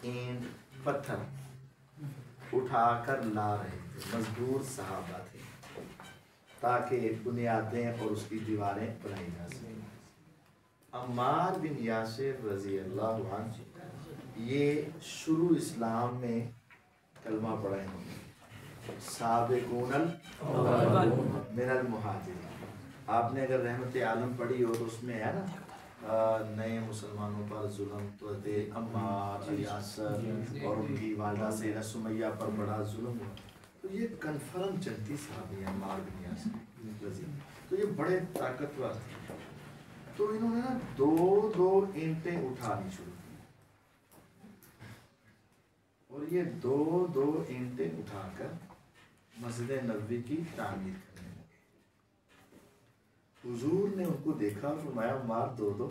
اینٹ پتھر اٹھا کر لا رہے تھے، مزدور صحابہ تھے، تاکہ بنیادیں اور اس کی دیواریں بنائی جا سکیں۔ عمار بن یاسر رضی اللہ عنہ یہ شروع اسلام میں کلمہ پڑھے ہیں، سابقون الاولون من المہاجرین۔ آپ نے اگر رحمت عالم پڑھی ہو تو اس میں ہے نا نئے مسلمانوں پر ظلم، تو عمار، یاسر اور ان کی والدہ سیدہ سمیہ پر بڑا ظلم ہوا، تو یہ کنفرم جنتی صحابی ہیں عمار بن یاسر رضی، تو یہ بڑے طاقتور تھے۔ تو انہوں نے نا دو اینٹیں اٹھانی شروع کی، اور یہ دو اینٹیں اٹھا کر مسجد نبوی کی تعمیر کرنے لگے۔ حضور نے ان کو دیکھا اور فرمایا عمار دو۔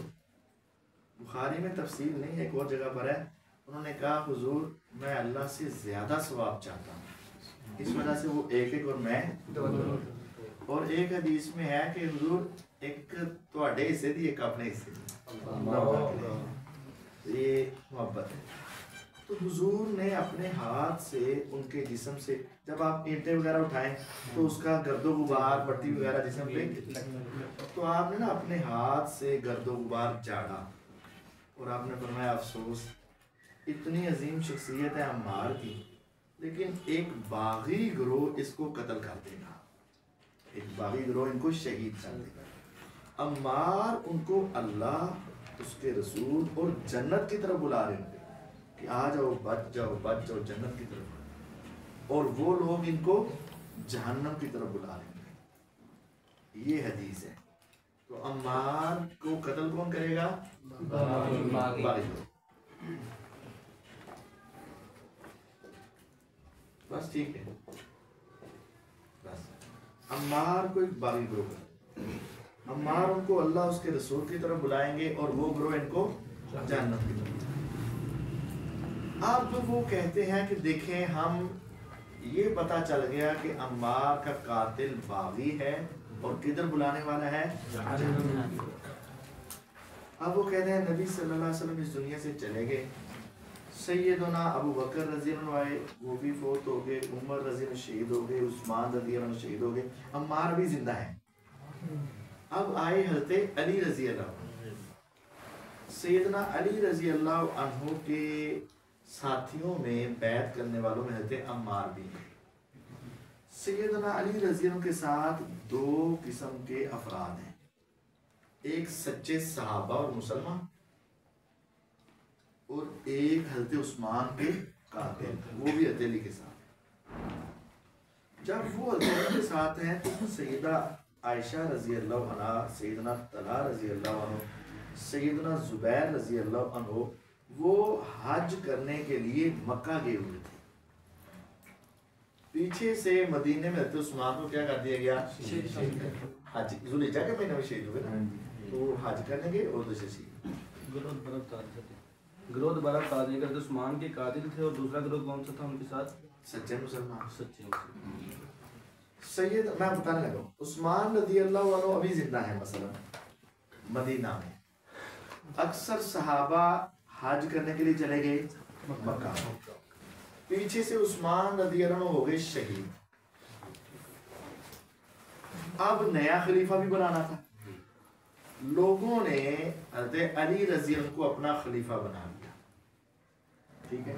بخاری میں تفصیل نہیں ہے، ایک اور جگہ پر ہے، انہوں نے کہا حضور میں اللہ سے زیادہ ثواب چاہتا ہوں، اس وجہ سے وہ ایک اور میں دو۔ اور ایک حدیث میں ہے کہ حضور ایک تواڈے حصے دی ایک اپنے حصے دی، یہ محبت ہے۔ تو حضور نے اپنے ہاتھ سے ان کے جسم سے، جب آپ اینٹیں وغیرہ اٹھائیں تو اس کا گرد و غبار پٹی وغیرہ جسم پہ، تو آپ نے نا اپنے ہاتھ سے گرد و غبار جھاڑا، اور آپ نے فرمایا افسوس اتنی عظیم شخصیت ہے عمار کی، لیکن ایک باغی گروہ اس کو قتل کر دے گا، ایک باغی گروہ ان کو شہید کر دے گا۔ عمار ان کو اللہ، اس کے رسول اور جنت کی طرف بلا رہے ہوں گے کہ آ جاؤ بچ جاؤ جنت کی طرف، اور وہ لوگ ان کو جہنم کی طرف بلا رہے ہوں گے۔ یہ حدیث ہے۔ تو عمار کو قتل کون کرے گا؟ باغی گروہ۔ بس ٹھیک ہے، بس عمار کو ایک باغی گروہ کرے، عمار ان کو اللہ اس کے رسول کی طرف بلائیں گے، اور وہ گروہ ان کو جہنم کی طرف۔ اب وہ کہتے ہیں کہ دیکھیں ہم یہ پتا چل گیا کہ عمار کا قاتل باغی ہے اور کدھر بلانے والا ہے؟ جہنم۔ اب وہ کہتے ہیں نبی صلی اللہ علیہ وسلم اس دنیا سے چلے گئے، سیدنا ابو بکر رضی اللہ عنہ آئے، وہ بھی فوت ہو گئے، عمر رضی اللہ عنہ شہید ہو گئے، عثمان رضی اللہ عنہ شہید ہو گئے، عمار بھی زندہ ہے۔ اب آئے حضرت علی رضی اللہ عنہ، سیدنا علی رضی اللہ عنہ کے ساتھیوں میں بیعت کرنے والوں میں حضرت عمار بھی ہیں۔ سیدنا علی رضی اللہ عنہ کے ساتھ دو قسم کے افراد ہیں، ایک سچے صحابہ اور مسلمان، اور ایک حضرت عثمان کے قاتل، وہ بھی حضرت علی کے ساتھ۔ جب وہ حضرت علی کے ساتھ ہیں تو سیدہ عائشہ رضی اللہ عنہ، سیدنا طلحہ رضی اللہ عنہ، سیدنا زبیر رضی اللہ عنہ وہ حج کرنے کے لیے مکہ گئے ہوئے تھے۔ پیچھے سے مدینے میں حضرت عثمان کو کیا کر دیا گیا؟ حج ذوالحجہ کے مہینے میں شہید ہوئے نا، تو وہ حج کرنے گئے اور دوسرے شہید۔ گروہ دوبارہ قاضی کا عثمان کے قاتل تھے، اور دوسرا گروہ کون سا تھا ان کے ساتھ؟ سچے مسلمان۔ سچے سید میں بتانے لگا، عثمان رضی اللہ عنہ ابھی زندہ ہے مثلا مدینہ میں، اکثر صحابہ حج کرنے کے لیے چلے گئے مکہ، پیچھے سے عثمان رضی اللہ عنہ ہو گئے شہید۔ اب نیا خلیفہ بھی بنانا تھا، لوگوں نے حضرت علی رضی اللہ عنہ کو اپنا خلیفہ بنا لیا، ٹھیک ہے۔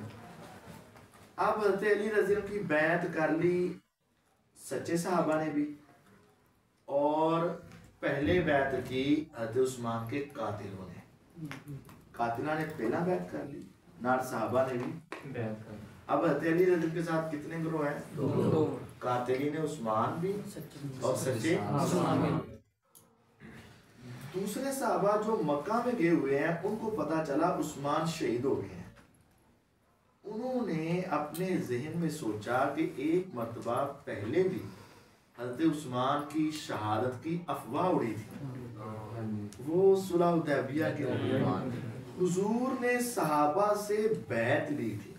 اب حضرت علی رضی اللہ عنہ کی بیعت کر لی سچے صحابہ نے بھی، اور پہلے بیعت کی حضرت عثمان کے قاتلوں نے، قاتلہ نے پہلا بیعت کر لی، نار صحابہ نے بھی بیعت کر لی۔ اب حضرت علی رضی اللہ عنہ کے ساتھ کتنے گروہ ہیں؟ دو، قاتلین عثمان بھی اور سچے عثمان بھی۔ دوسرے صحابہ جو مکہ میں گئے ہوئے ہیں ان کو پتا چلا عثمان شہید ہو گئے ہیں، انہوں نے اپنے ذہن میں سوچا کہ ایک مرتبہ پہلے بھی حضرت عثمان کی شہادت کی افواہ اڑی تھی، وہ صلح حدیبیہ کے دوران حضور نے صحابہ سے بیعت لی تھی،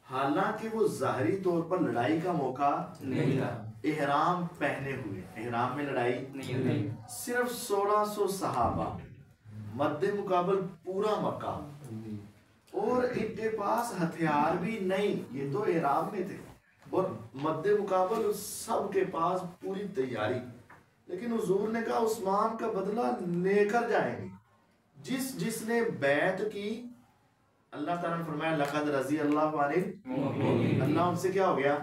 حالانکہ وہ ظاہری طور پر لڑائی کا موقع نہیں تھا، احرام پہنے ہوئے، احرام میں لڑائی نہیں، صرف 1600 صحابہ مد مقابل پورا مکہ، اور ان کے پاس ہتھیار بھی نہیں، یہ تو احرام میں تھے اور مد مقابل سب کے پاس پوری تیاری، لیکن حضور نے کہا عثمان کا بدلہ لے کر جائیں گے۔ جس نے بیعت کی، اللہ تعالیٰ نے فرمایا لقد رضی اللہ عنہ، اللہ ان سے کیا ہو گیا،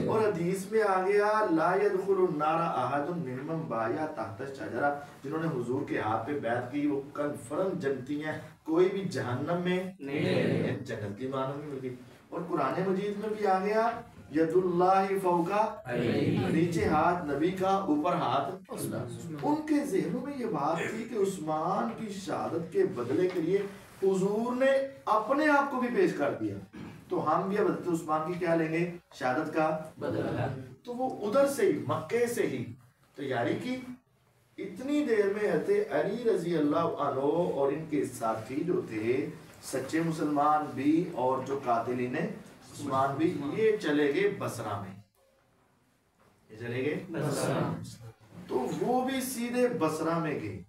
اور حدیث میں آ گیا لا يدخل النار احد ممن بایا تحت الشجرہ، جنہوں نے حضور کے ہاتھ پہ بیعت کی وہ کنفرم جنتی ہیں، کوئی بھی جہنم میں نہیں، جنت کی معنی میں مل گئی۔ اور قرآن مجید میں بھی آ گیا ید اللہ فوقا، نیچے ہاتھ نبی کا، اوپر ہاتھ۔ ان کے ذہنوں میں یہ بات تھی کہ عثمان کی شہادت کے بدلے کے لیے حضور نے اپنے آپ کو بھی پیش کر دیا، تو ہم بھی اب حضرت عثمان کی کیا لیں گے، شہادت کا بدلہ۔ تو وہ ادھر سے ہی مکے سے ہی تیاری کی۔ اتنی دیر میں حضرت علی رضی اللہ عنہ اور ان کے ساتھی جو تھے سچے مسلمان بھی اور جو قاتلین عثمان بھی، یہ چلے گئے بصرہ میں، یہ چلے گئے بصرہ، تو وہ بھی سیدھے بصرہ میں گئے۔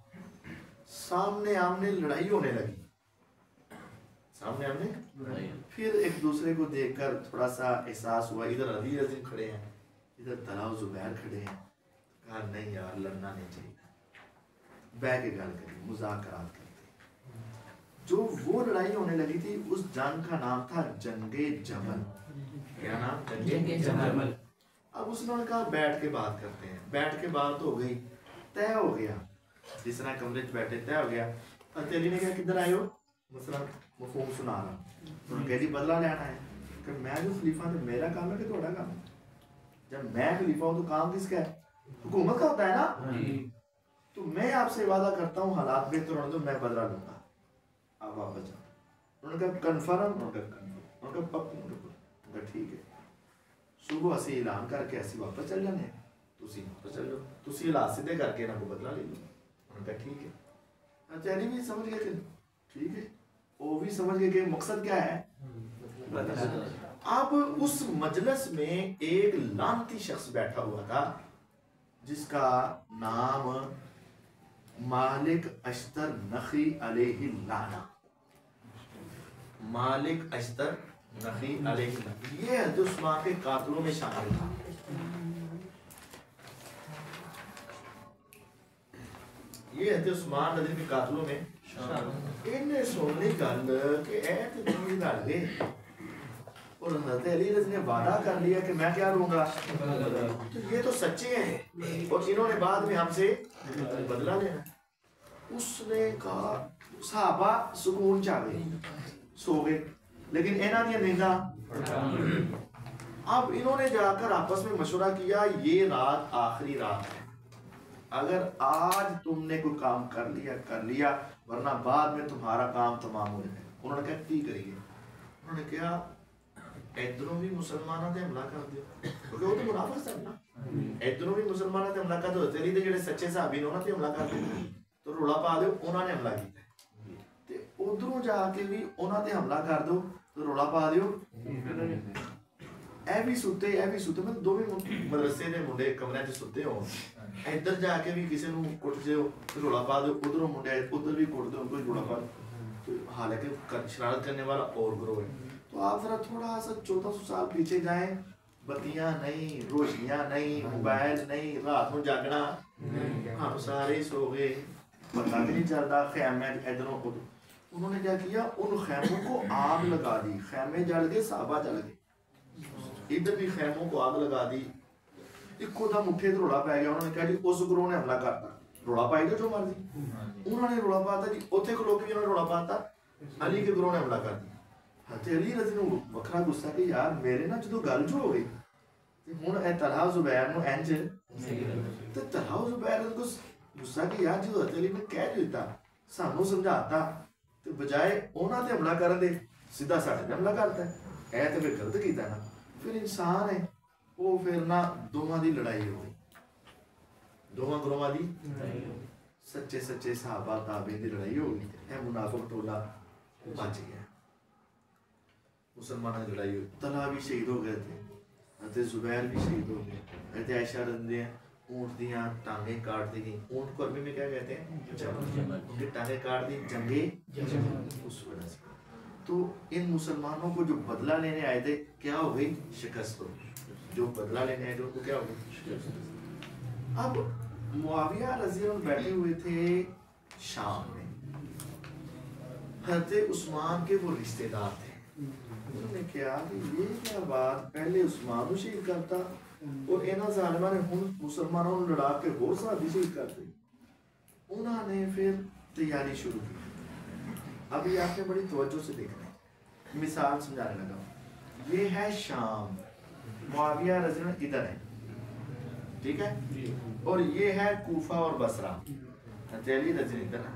سامنے آمنے لڑائی ہونے لگی، سامنے آمنے، پھر ایک دوسرے کو دیکھ کر تھوڑا سا احساس ہوا، ادھر علی رضی کھڑے ہیں، ادھر طلحہ و زبیر کھڑے ہیں، کہا نہیں یار لڑنا نہیں چاہیے، بیٹھ کے گل کری، مذاکرات کرتے۔ جو وہ لڑائی ہونے لگی تھی اس جنگ کا نام تھا جنگ جمل۔ کیا نام؟ جنگ جمل۔ اب اس نے کہا بیٹھ کے بات کرتے ہیں، بیٹھ کے بات ہو گئی، طے ہو گیا، جس طرح کمرے میں بیٹھے طے ہو گیا۔ حضرت علی نے کہا کدھر آئے ہو، مثلا مفہوم سنا رہا ہوں، انہوں نے کہا جی بدلہ لینا ہے، کہ میں جو خلیفہ ہوں میرا کام ہے کہ تھوڑا کام ہے؟ جب میں خلیفہ ہوں تو کام کس کا ہے؟ حکومت کا ہوتا ہے نا۔ تو میں آپ سے وعدہ کرتا ہوں حالات بہتر ہونے دو، میں بدلہ لوں گا، آپ واپس جاؤ۔ انہوں نے کہا کنفرم، انہوں نے کہا پک، انہوں نے کہا ٹھیک ہے۔ صبح اسی اعلان کر کے اسی واپس چل جانے، تسی واپس چل جاؤ، تسی حالات سیدھے کر کے انہوں کو بدلہ لے لو۔ انہوں نے کہا ٹھیک ہے۔ اچھا علی بھی سمجھ گئے کہ ٹھیک ہے، وہ بھی سمجھ گئے کہ مقصد کیا ہے۔ اب اس مجلس میں ایک لعنتی شخص بیٹھا ہوا تھا جس کا نام مالک اشتر نخی علیہ اللعنہ، مالک اشتر نخی علیہ اللعنہ، یہ حضرت عثمان کے قاتلوں میں شامل تھا۔ یہ حضرت عثمان رضی کے قاتلوں میں انہیں سننے گل کہ اے تو تم ہی لڑ گئے، اور حضرت علی رضی نے وعدہ کر لیا کہ میں کیا لوں گا، تو یہ تو سچے ہیں اور انہوں نے بعد میں ہم سے بدلہ لینا۔ اس نے کہا صحابہ سکون چاہ گئے، سو گئے، لیکن انہوں نے نیندہ۔ اب انہوں نے جا کر آپس میں مشورہ کیا یہ رات آخری رات ہے، اگر آج تم نے کوئی کام کر لیا ورنہ بعد میں تمہارا کام تمام ہو جائے۔ انہوں نے کہا کی کریے، انہوں نے کہا ادھروں بھی مسلمانوں نے حملہ کر دیا، کیونکہ وہ تو منافق تھا نا، ادھروں بھی مسلمانوں نے حملہ کر دیا، چلی دے جڑے سچے صحابی نے انہوں نے حملہ کر دیا، تو رولا پا دو انہوں نے حملہ کیا، تے ادھروں جا کے بھی انہوں نے حملہ کر دو تو رولا پا دیو اے بھی ستے میں دو بھی مدرسے دے منڈے کمرے چ ستے ہو، ادھر جا کے بھی کسی نو کٹ دیو رولا پا دو، ادھروں منڈے ادھر بھی کٹ دو ان کو رولا پا دو، حالانکہ شرارت کرنے والا اور گروہ ہے۔ تو آپ ذرا تھوڑا سا 1400 سال پیچھے جائیں، بتیاں نہیں، روشنیاں نہیں، موبائل نہیں، رات کو جاگنا، ہم سارے سو گئے، پتہ بھی نہیں چلتا، خیمے ادھروں ادھر۔ انہوں نے کیا کیا، ان خیموں کو آگ لگا دی، خیمے جل گئے، صحابہ جل گئے، ادھر بھی خیموں کو آگ لگا دی۔ ایک دا مٹھے تو روڑا پہ گیا، انہوں نے کہا جی اس گروہ نے حملہ کرتا، روڑا پائی دو جو مرضی، انہوں نے روڑا پاتا جی اوتھے کو لوگ بھی انہوں نے روڑا پاتا، علی کے گروہ نے حملہ کر دیا۔ حضرت علی رضی نے وکھرا غصہ کہ یار میرے نا جدو گل جو ہو گئی ہوں اے طلحہ زبیر نو انج تو طلحہ زبیر کو غصہ کہ یار جدو حضرت علی نے کہہ دیتا سانو سمجھاتا تو بجائے انہاں تے حملہ کرن دے سیدھا ساڈے تے حملہ کرتا ہے، اے تے پھر غلط کیتا نا۔ پھر انسان ہے وہ پھر نہ دوواں دی لڑائی ہو گئی، دوواں گروہاں دی سچے سچے صحابہ تابعین دی لڑائی ہو گئی، اے منافق ٹولا بچ گیا، مسلمانوں کی لڑائی ہوئی، طلحہ بھی شہید ہو گئے تھے، حضرت زبیر بھی شہید ہو گئے، حضرت عائشہ رضی اونٹ دیاں ٹانگیں کاٹ دی گئیں، اونٹ کو عربی میں کیا کہتے ہیں جمل، ان کی ٹانگیں کاٹ دی جنگے اس وجہ سے۔ تو ان مسلمانوں کو جو بدلہ لینے آئے تھے کیا ہو گئی؟ شکست ہو گئی. جو بدلہ لینے آئے تھے ان کو کیا ہو گئی؟ اب معاویہ رضی اللہ عنہ بیٹھے ہوئے تھے شام میں. حضرت عثمان کے وہ رشتے دار تھے. انہوں نے کہا کہ یہ کیا بات، پہلے عثمان شہید کرتا اور اینا ظالمہ نے ہن مسلمانوں نے لڑا کے وہ صحابی شہید کرتے. انہوں نے پھر تیاری شروع کی. اب یہ آپ نے بڑی توجہ سے دیکھنا ہے، مثال سمجھانے لگا. یہ ہے شام، معاویہ رضی اللہ عنہ ادھر ہے، ٹھیک ہے، اور یہ ہے کوفہ اور بصرہ، حضرت علی رضی اللہ عنہ ادھر ہے.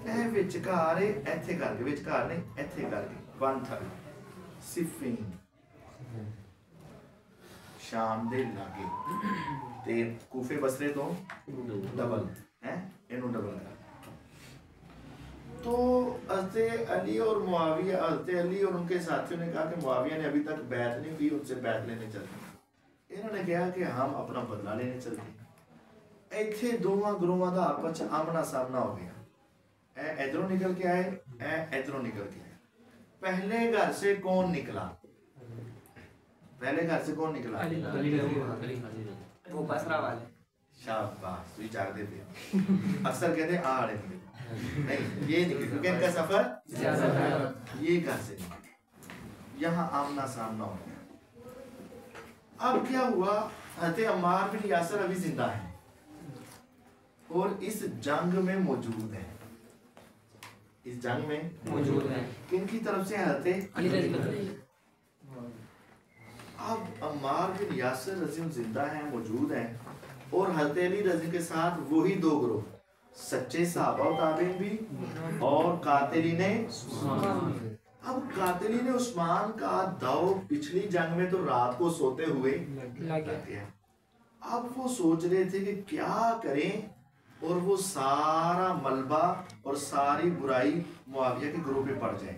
اے وچکارے ایتھے کر کے، وچکار نہیں ایتھے کر کے ون تھا صفین شام دے لاگے تے کوفے بصرے تو ڈبل ہیں، انہوں ڈبل کر. تو حضرت علی اور معاویہ، حضرت علی اور ان کے ساتھیوں نے کہا کہ معاویہ نے ابھی تک بیعت نہیں کی، ان سے بیعت لینے چلتے ہیں. انہوں نے کہا کہ ہم اپنا بدلہ لینے چلتے ہیں. ایتھے دونوں گروہاں دا آپس آمنا سامنا ہو گیا. اے ادھروں نکل کے آئے، اے ادھروں نکل کے آئے. پہلے گھر سے کون نکلا؟ پہلے گھر سے کون نکلا؟ وہ بصرہ والے. شاباش، تو جاگ دیتے ہیں. اکثر کہتے ہیں آڑے نکلے، نہیں یہ نکلے کیونکہ ان کا سفر یہ گھر سے نکلے. یہاں آمنا سامنا ہو گیا. اب کیا ہوا؟ حضرت عمار بن یاسر ابھی زندہ ہیں اور اس جنگ میں موجود ہیں. اس جنگ میں موجود ہیں. کن کی طرف سے؟ حضرت علی رضی اللہ عنہ. اب عمار بن یاسر رضی اللہ زندہ ہیں، موجود ہیں، اور حضرت علی رضی کے ساتھ وہی دو گروہ، سچے صحابہ و تابعین بھی اور قاتلین عثمان. اب قاتلین عثمان کا داؤ پچھلی جنگ میں تو رات کو سوتے ہوئے لگ گیا. اب وہ سوچ رہے تھے کہ کیا کریں، اور وہ سارا ملبہ اور ساری برائی معاویہ کے گروہ پہ پڑ جائے.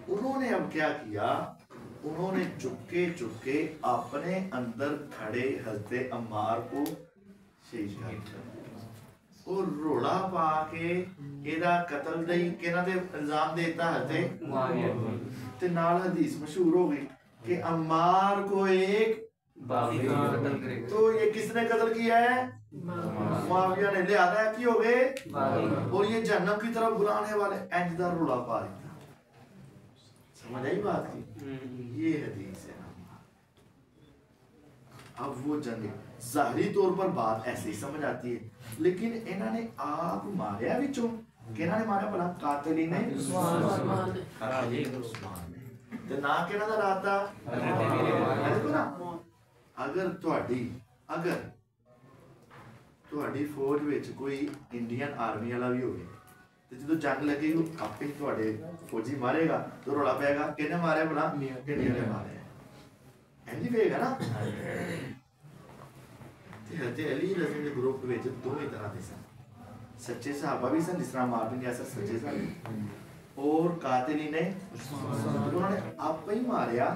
انہوں نے اب کیا کیا؟ انہوں نے چپکے چپکے اپنے اندر کھڑے حضرت عمار کو شہید کر دیا اور روڑا پا کے ایدہ قتل دئی کہنا دے الزام دیتا حضرت معاویہ. تے نال حدیث مشہور ہو گئی کہ عمار کو ایک باغی قتل کرے گا. تو یہ کس نے قتل کیا ہے؟ معاویہ نے. لہذا کی ہو گئے باغی. اور یہ جہنم کی طرف بلانے والے. اجدر روڑا پا دیتا. سمجھ آئی بات کی؟ یہ حدیث ہے. اب وہ جنگ ظاہری طور پر بات ایسے ہی سمجھ آتی ہے، لیکن انہوں نے آپ ماریا وچوں کہ انہوں نے ماریا بلا قاتلین عثمان تے نا کہنا دا راتا. دیکھو نا، اگر تہاڈی فوج وچ کوئی انڈین آرمی والا بھی ہوگی تے جدوں جنگ لگے گی آپ ہی تہاڈے فوجی مارے گا تو روڑا پے گا کہنے مارے بلا انڈین نے مارے. اینجی پے گا نا. حضرت علی رضی اللہ گروپ وچ دو ہی طرح دے سن. سچے صحابہ بھی سن جس طرح عمار بن یاسر سچے سن، اور قاتلین عثمان. انہوں نے آپ ہی ماریا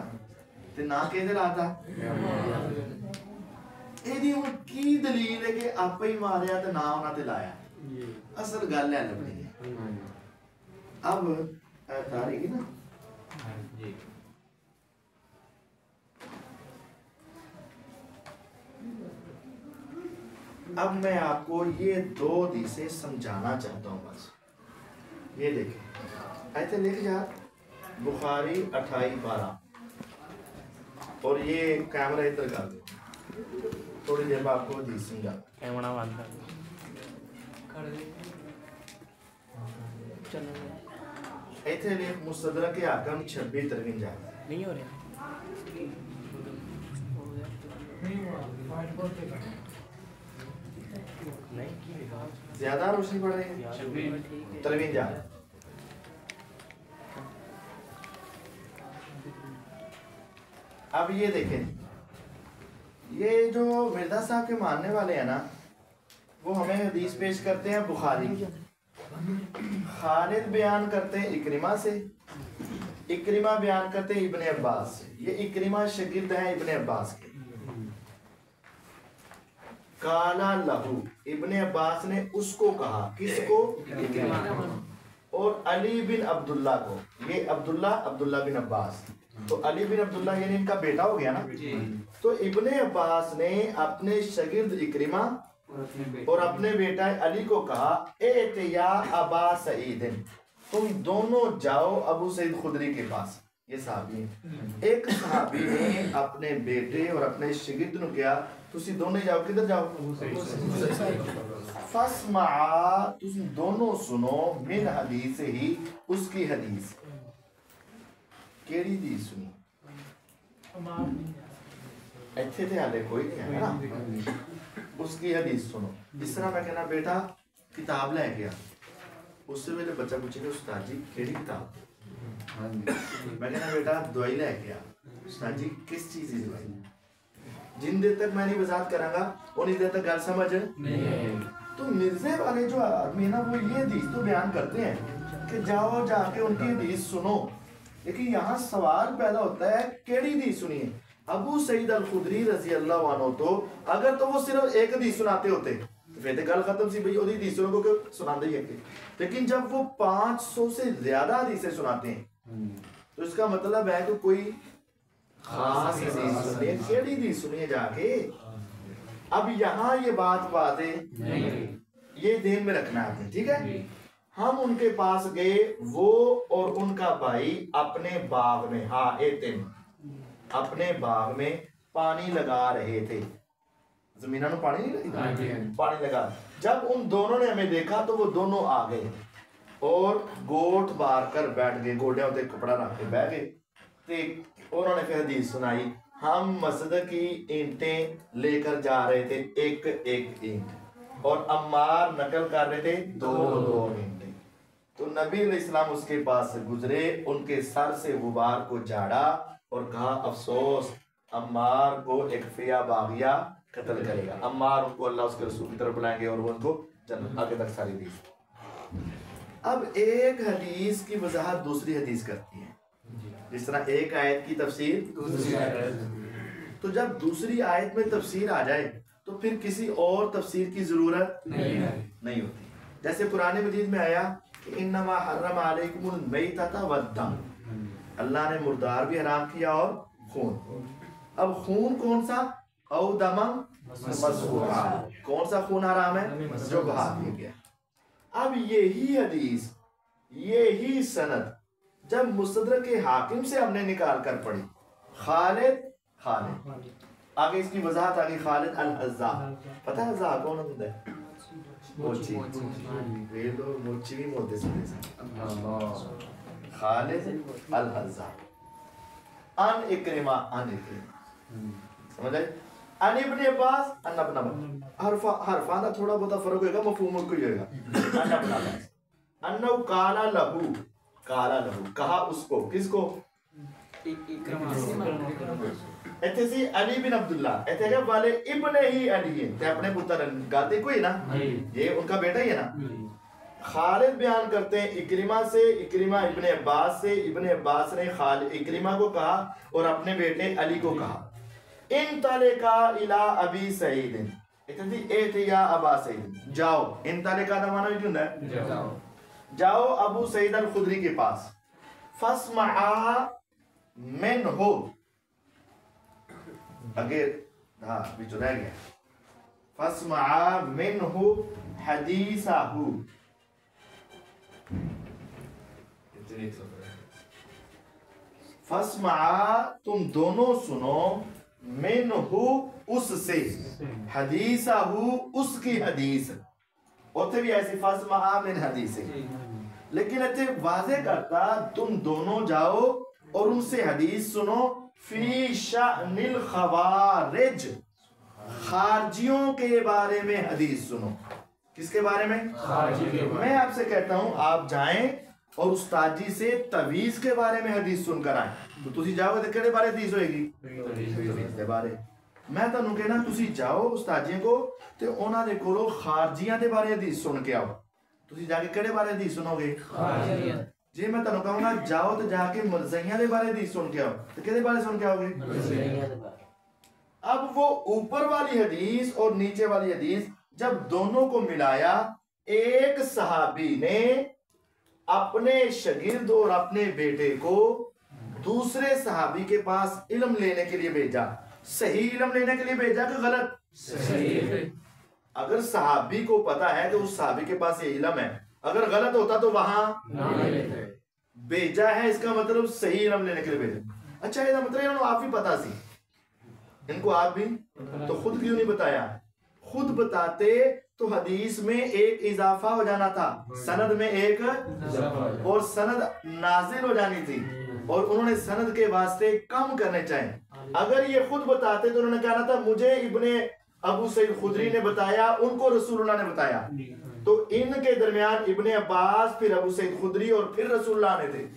تے نہ کہتے لاتا. ایدی ہن کی دلیل ہے کہ آپ ہی ماریا تے نہ انہاں تے لایا؟ اصل گل ہے لبنی ہے. اب تاریخ نا اب میں آپ کو یہ دو حدیثیں سمجھانا چاہتا ہوں. بس یہ دیکھیں، ایسے لکھ جا بخاری 28-12 اور یہ کیمرہ ادھر کر دو. تھوڑی دیر بعد آپ کو حدیث سمجھا. کیمرہ بند کر دے. ایتھے لکھ مستدرک حاکم 26-53 نہیں ہو رہا. زیادہ روشنی پڑ رہی ہے. 53 اب یہ دیکھیں، یہ جو مرزا صاحب کے ماننے والے ہیں نا، وہ ہمیں حدیث پیش کرتے ہیں بخاری کی. خالد بیان کرتے ہیں اکرمہ سے، اکرمہ بیان کرتے ہیں ابن عباس سے. یہ اکرمہ شاگرد ہیں ابن عباس کے. کالا لہو، ابن عباس نے اس کو کہا. کس کو؟ اکرمہ. اور علی بن عبداللہ کو، یہ عبداللہ بن عباس، تو علی بن عبداللہ یعنی ان کا بیٹا ہو گیا نا، تو ابن عباس نے اپنے شاگرد اکرمہ اور اپنے بیٹا علی کو کہا ایت یا ابا سعید، تم دونوں جاؤ ابو سعید خدری کے پاس. یہ صحابی ہیں. ایک صحابی نے اپنے بیٹے اور اپنے شاگرد نے کیا تسی دونوں جاؤ، کدھر جاؤ؟ فاسمعا، تم دونوں سنو من حدیث ہی، اس کی حدیث. کیڑی حدیث سنی؟ ایتھے تھے حالے کوئی نہیں ہے نا، اس کی حدیث سنو. اس طرح میں کہنا بیٹا کتاب لے گیا، اس سے میرے بچہ پوچھے گا استاد جی کیڑی کتاب؟ میں کہنا بیٹا دوائی لے گیا. استاد جی کس چیز کی دوائی؟ جن دیر تک میں نہیں وضاحت کروں گا انہی دیر تک گل سمجھ نہیں. تو مرزے والے جو آدمی نا وہ یہ حدیث تو بیان کرتے ہیں کہ جاؤ جا کے ان کی حدیث سنو، لیکن یہاں سوال پیدا ہوتا ہے کیڑی حدیث سنیے؟ ابو سعید الخدری رضی اللہ عنہ تو اگر تو وہ صرف ایک حدیث سناتے ہوتے پھر تو گل ختم سی بھئی وہ حدیث سنوں کو سنا دے ہی. لیکن جب وہ 500 سے زیادہ حدیثیں سناتے ہیں تو اس کا مطلب ہے کہ کوئی خاص حدیث سنیے. کیڑی حدیث سنیے جا کے؟ اب یہاں یہ بات واضح یہ دین میں رکھنا ہے، ٹھیک ہے؟ ہم ان کے پاس گئے، وہ اور ان کا بھائی اپنے باغ میں اپنے باغ میں پانی لگا رہے تھے. زمینہ نو پانی نہیں لگی، پانی لگا. جب ان دونوں نے ہمیں دیکھا تو وہ دونوں آ گئے اور گوٹ بار کر بیٹھ گئے، گوڑے ہوتے کپڑا رکھ کے بیٹھ گئے. انہوں نے پھر حدیث سنائی. ہم مسجد کی اینٹیں لے کر جا رہے تھے، ایک اینٹ، اور عمار نقل کر رہے تھے 2 اینٹیں. تو نبی علیہ السلام اس کے پاس سے گزرے، ان کے سر سے غبار کو جھاڑا اور کہا افسوس عمار کو ایک فیہ باغیہ قتل کرے گا. عمار کو اللہ اس کے رسول کی طرف بلائیں گے اور وہ ان کو جنت. آگے تک ساری حدیث. اب ایک حدیث کی وضاحت دوسری حدیث کرتی ہے، جس طرح ایک آیت کی تفسیر دوسری آیت. تو جب دوسری آیت میں تفسیر آ جائے تو پھر کسی اور تفسیر کی ضرورت نہیں ہوتی. جیسے قرآن مجید میں آیا کہ انما حرم علیکم المیتۃ والدم، اللہ نے مردار بھی حرام کیا اور خون. اب خون کون سا؟ او دمم مسفوحا، کون سا خون حرام ہے؟ جو بہا دیا گیا. اب یہی حدیث یہی سند جب مستدرک حاکم سے ہم نے نکال کر پڑھی، خالد آگے اس کی وضاحت آگے خالد الحذا. پتہ ہے حذا کون ہوتا ہے؟ موچی. یہ لوگ موچی بھی موتے سنے. خالد الحذا ان اکرمہ سمجھ آئے؟ ان ابن عباس ان ابن عباس. حرفان کا تھوڑا بہت فرق ہوئے گا، مفہوم کوئی ہوئے گا. ان ابن عباس انہو قالا لہو کہا اس کو، کس کو؟ ایتھے سی علی بن عبداللہ، ایتھے کہ والے ابن ہی علی ہیں، تے اپنے پتر گاتے کوئی نا، یہ ان کا بیٹا ہی ہے نا. خالد بیان کرتے ہیں اکرمہ سے، اکرمہ ابن عباس سے، ابن عباس نے اکرمہ کو کہا اور اپنے بیٹے علی کو کہا انطلقا الی ابی سعید، ایتھے یا ابا سعید، جاؤ. انطلقا دا معنی بھی ہوتا ہے جاؤ ابو سعید الخدری کے پاس. فاسمعا منہ، اگر ہاں بیچو رہ گیا، فاسمعا منہ حدیثہ، فاسمعا تم دونوں سنو، منہ اس سے، حدیثہ اس کی حدیث. اوتھے بھی ایسی فاسمعا من حدیث، لیکن ایتھے واضح کرتا تم دونوں جاؤ اور ان سے حدیث سنو. فی شأن الخوارج، خارجیوں کے بارے میں حدیث سنو. کس کے بارے میں؟ میں آپ سے کہتا ہوں آپ جائیں اور استاد جی سے تویز کے بارے میں حدیث سن کر آئیں. تو تسی جاؤ گے کہڑے بارے حدیث ہوئے گی؟ تویز کے بارے. میں تانوں کہنا تسی جاؤ استاد جی کو تے انہاں دے کولوں خارجیاں دے بارے حدیث سن کے آؤ. تسی جا کے کہڑے بارے حدیث سنو گے؟ خارجیاں. جی میں تانوں کہوں گا جاؤ تو جا کے مرزیاں دے بارے حدیث سن کے آؤ، تو کہڑے بارے سن کے آؤ گے؟ مرزیاں دے بارے. اب وہ اوپر والی حدیث اور نیچے والی حدیث جب دونوں کو ملایا، ایک صحابی نے اپنے شاگرد اور اپنے بیٹے کو دوسرے صحابی کے پاس علم لینے کے لیے بھیجا. صحیح علم لینے کے لیے بھیجا کہ غلط؟ صحیح. اگر صحابی کو پتا ہے کہ اس صحابی کے پاس یہ علم ہے, اگر غلط ہوتا تو وہاں بھیجا ہے, اس کا مطلب صحیح علم لینے کے لیے بھیجا. اچھا یہ مطلب انہوں آپ بھی پتا سی, ان کو آپ بھی, تو خود کیوں نہیں بتایا؟ خود بتاتے تو حدیث میں ایک اضافہ ہو جانا تھا, سند میں ایک, اور سند نازل ہو جانی تھی, اور انہوں نے سند کے واسطے کم کرنے چاہیں. اگر یہ خود بتاتے تو انہوں نے کہنا تھا مجھے ابن ابو سعید خدری نے بتایا, ان کو رسول اللہ نے بتایا. تو ان کے درمیان ابن عباس, پھر ابو سعید خدری, اور پھر رسول اللہ نے تھے.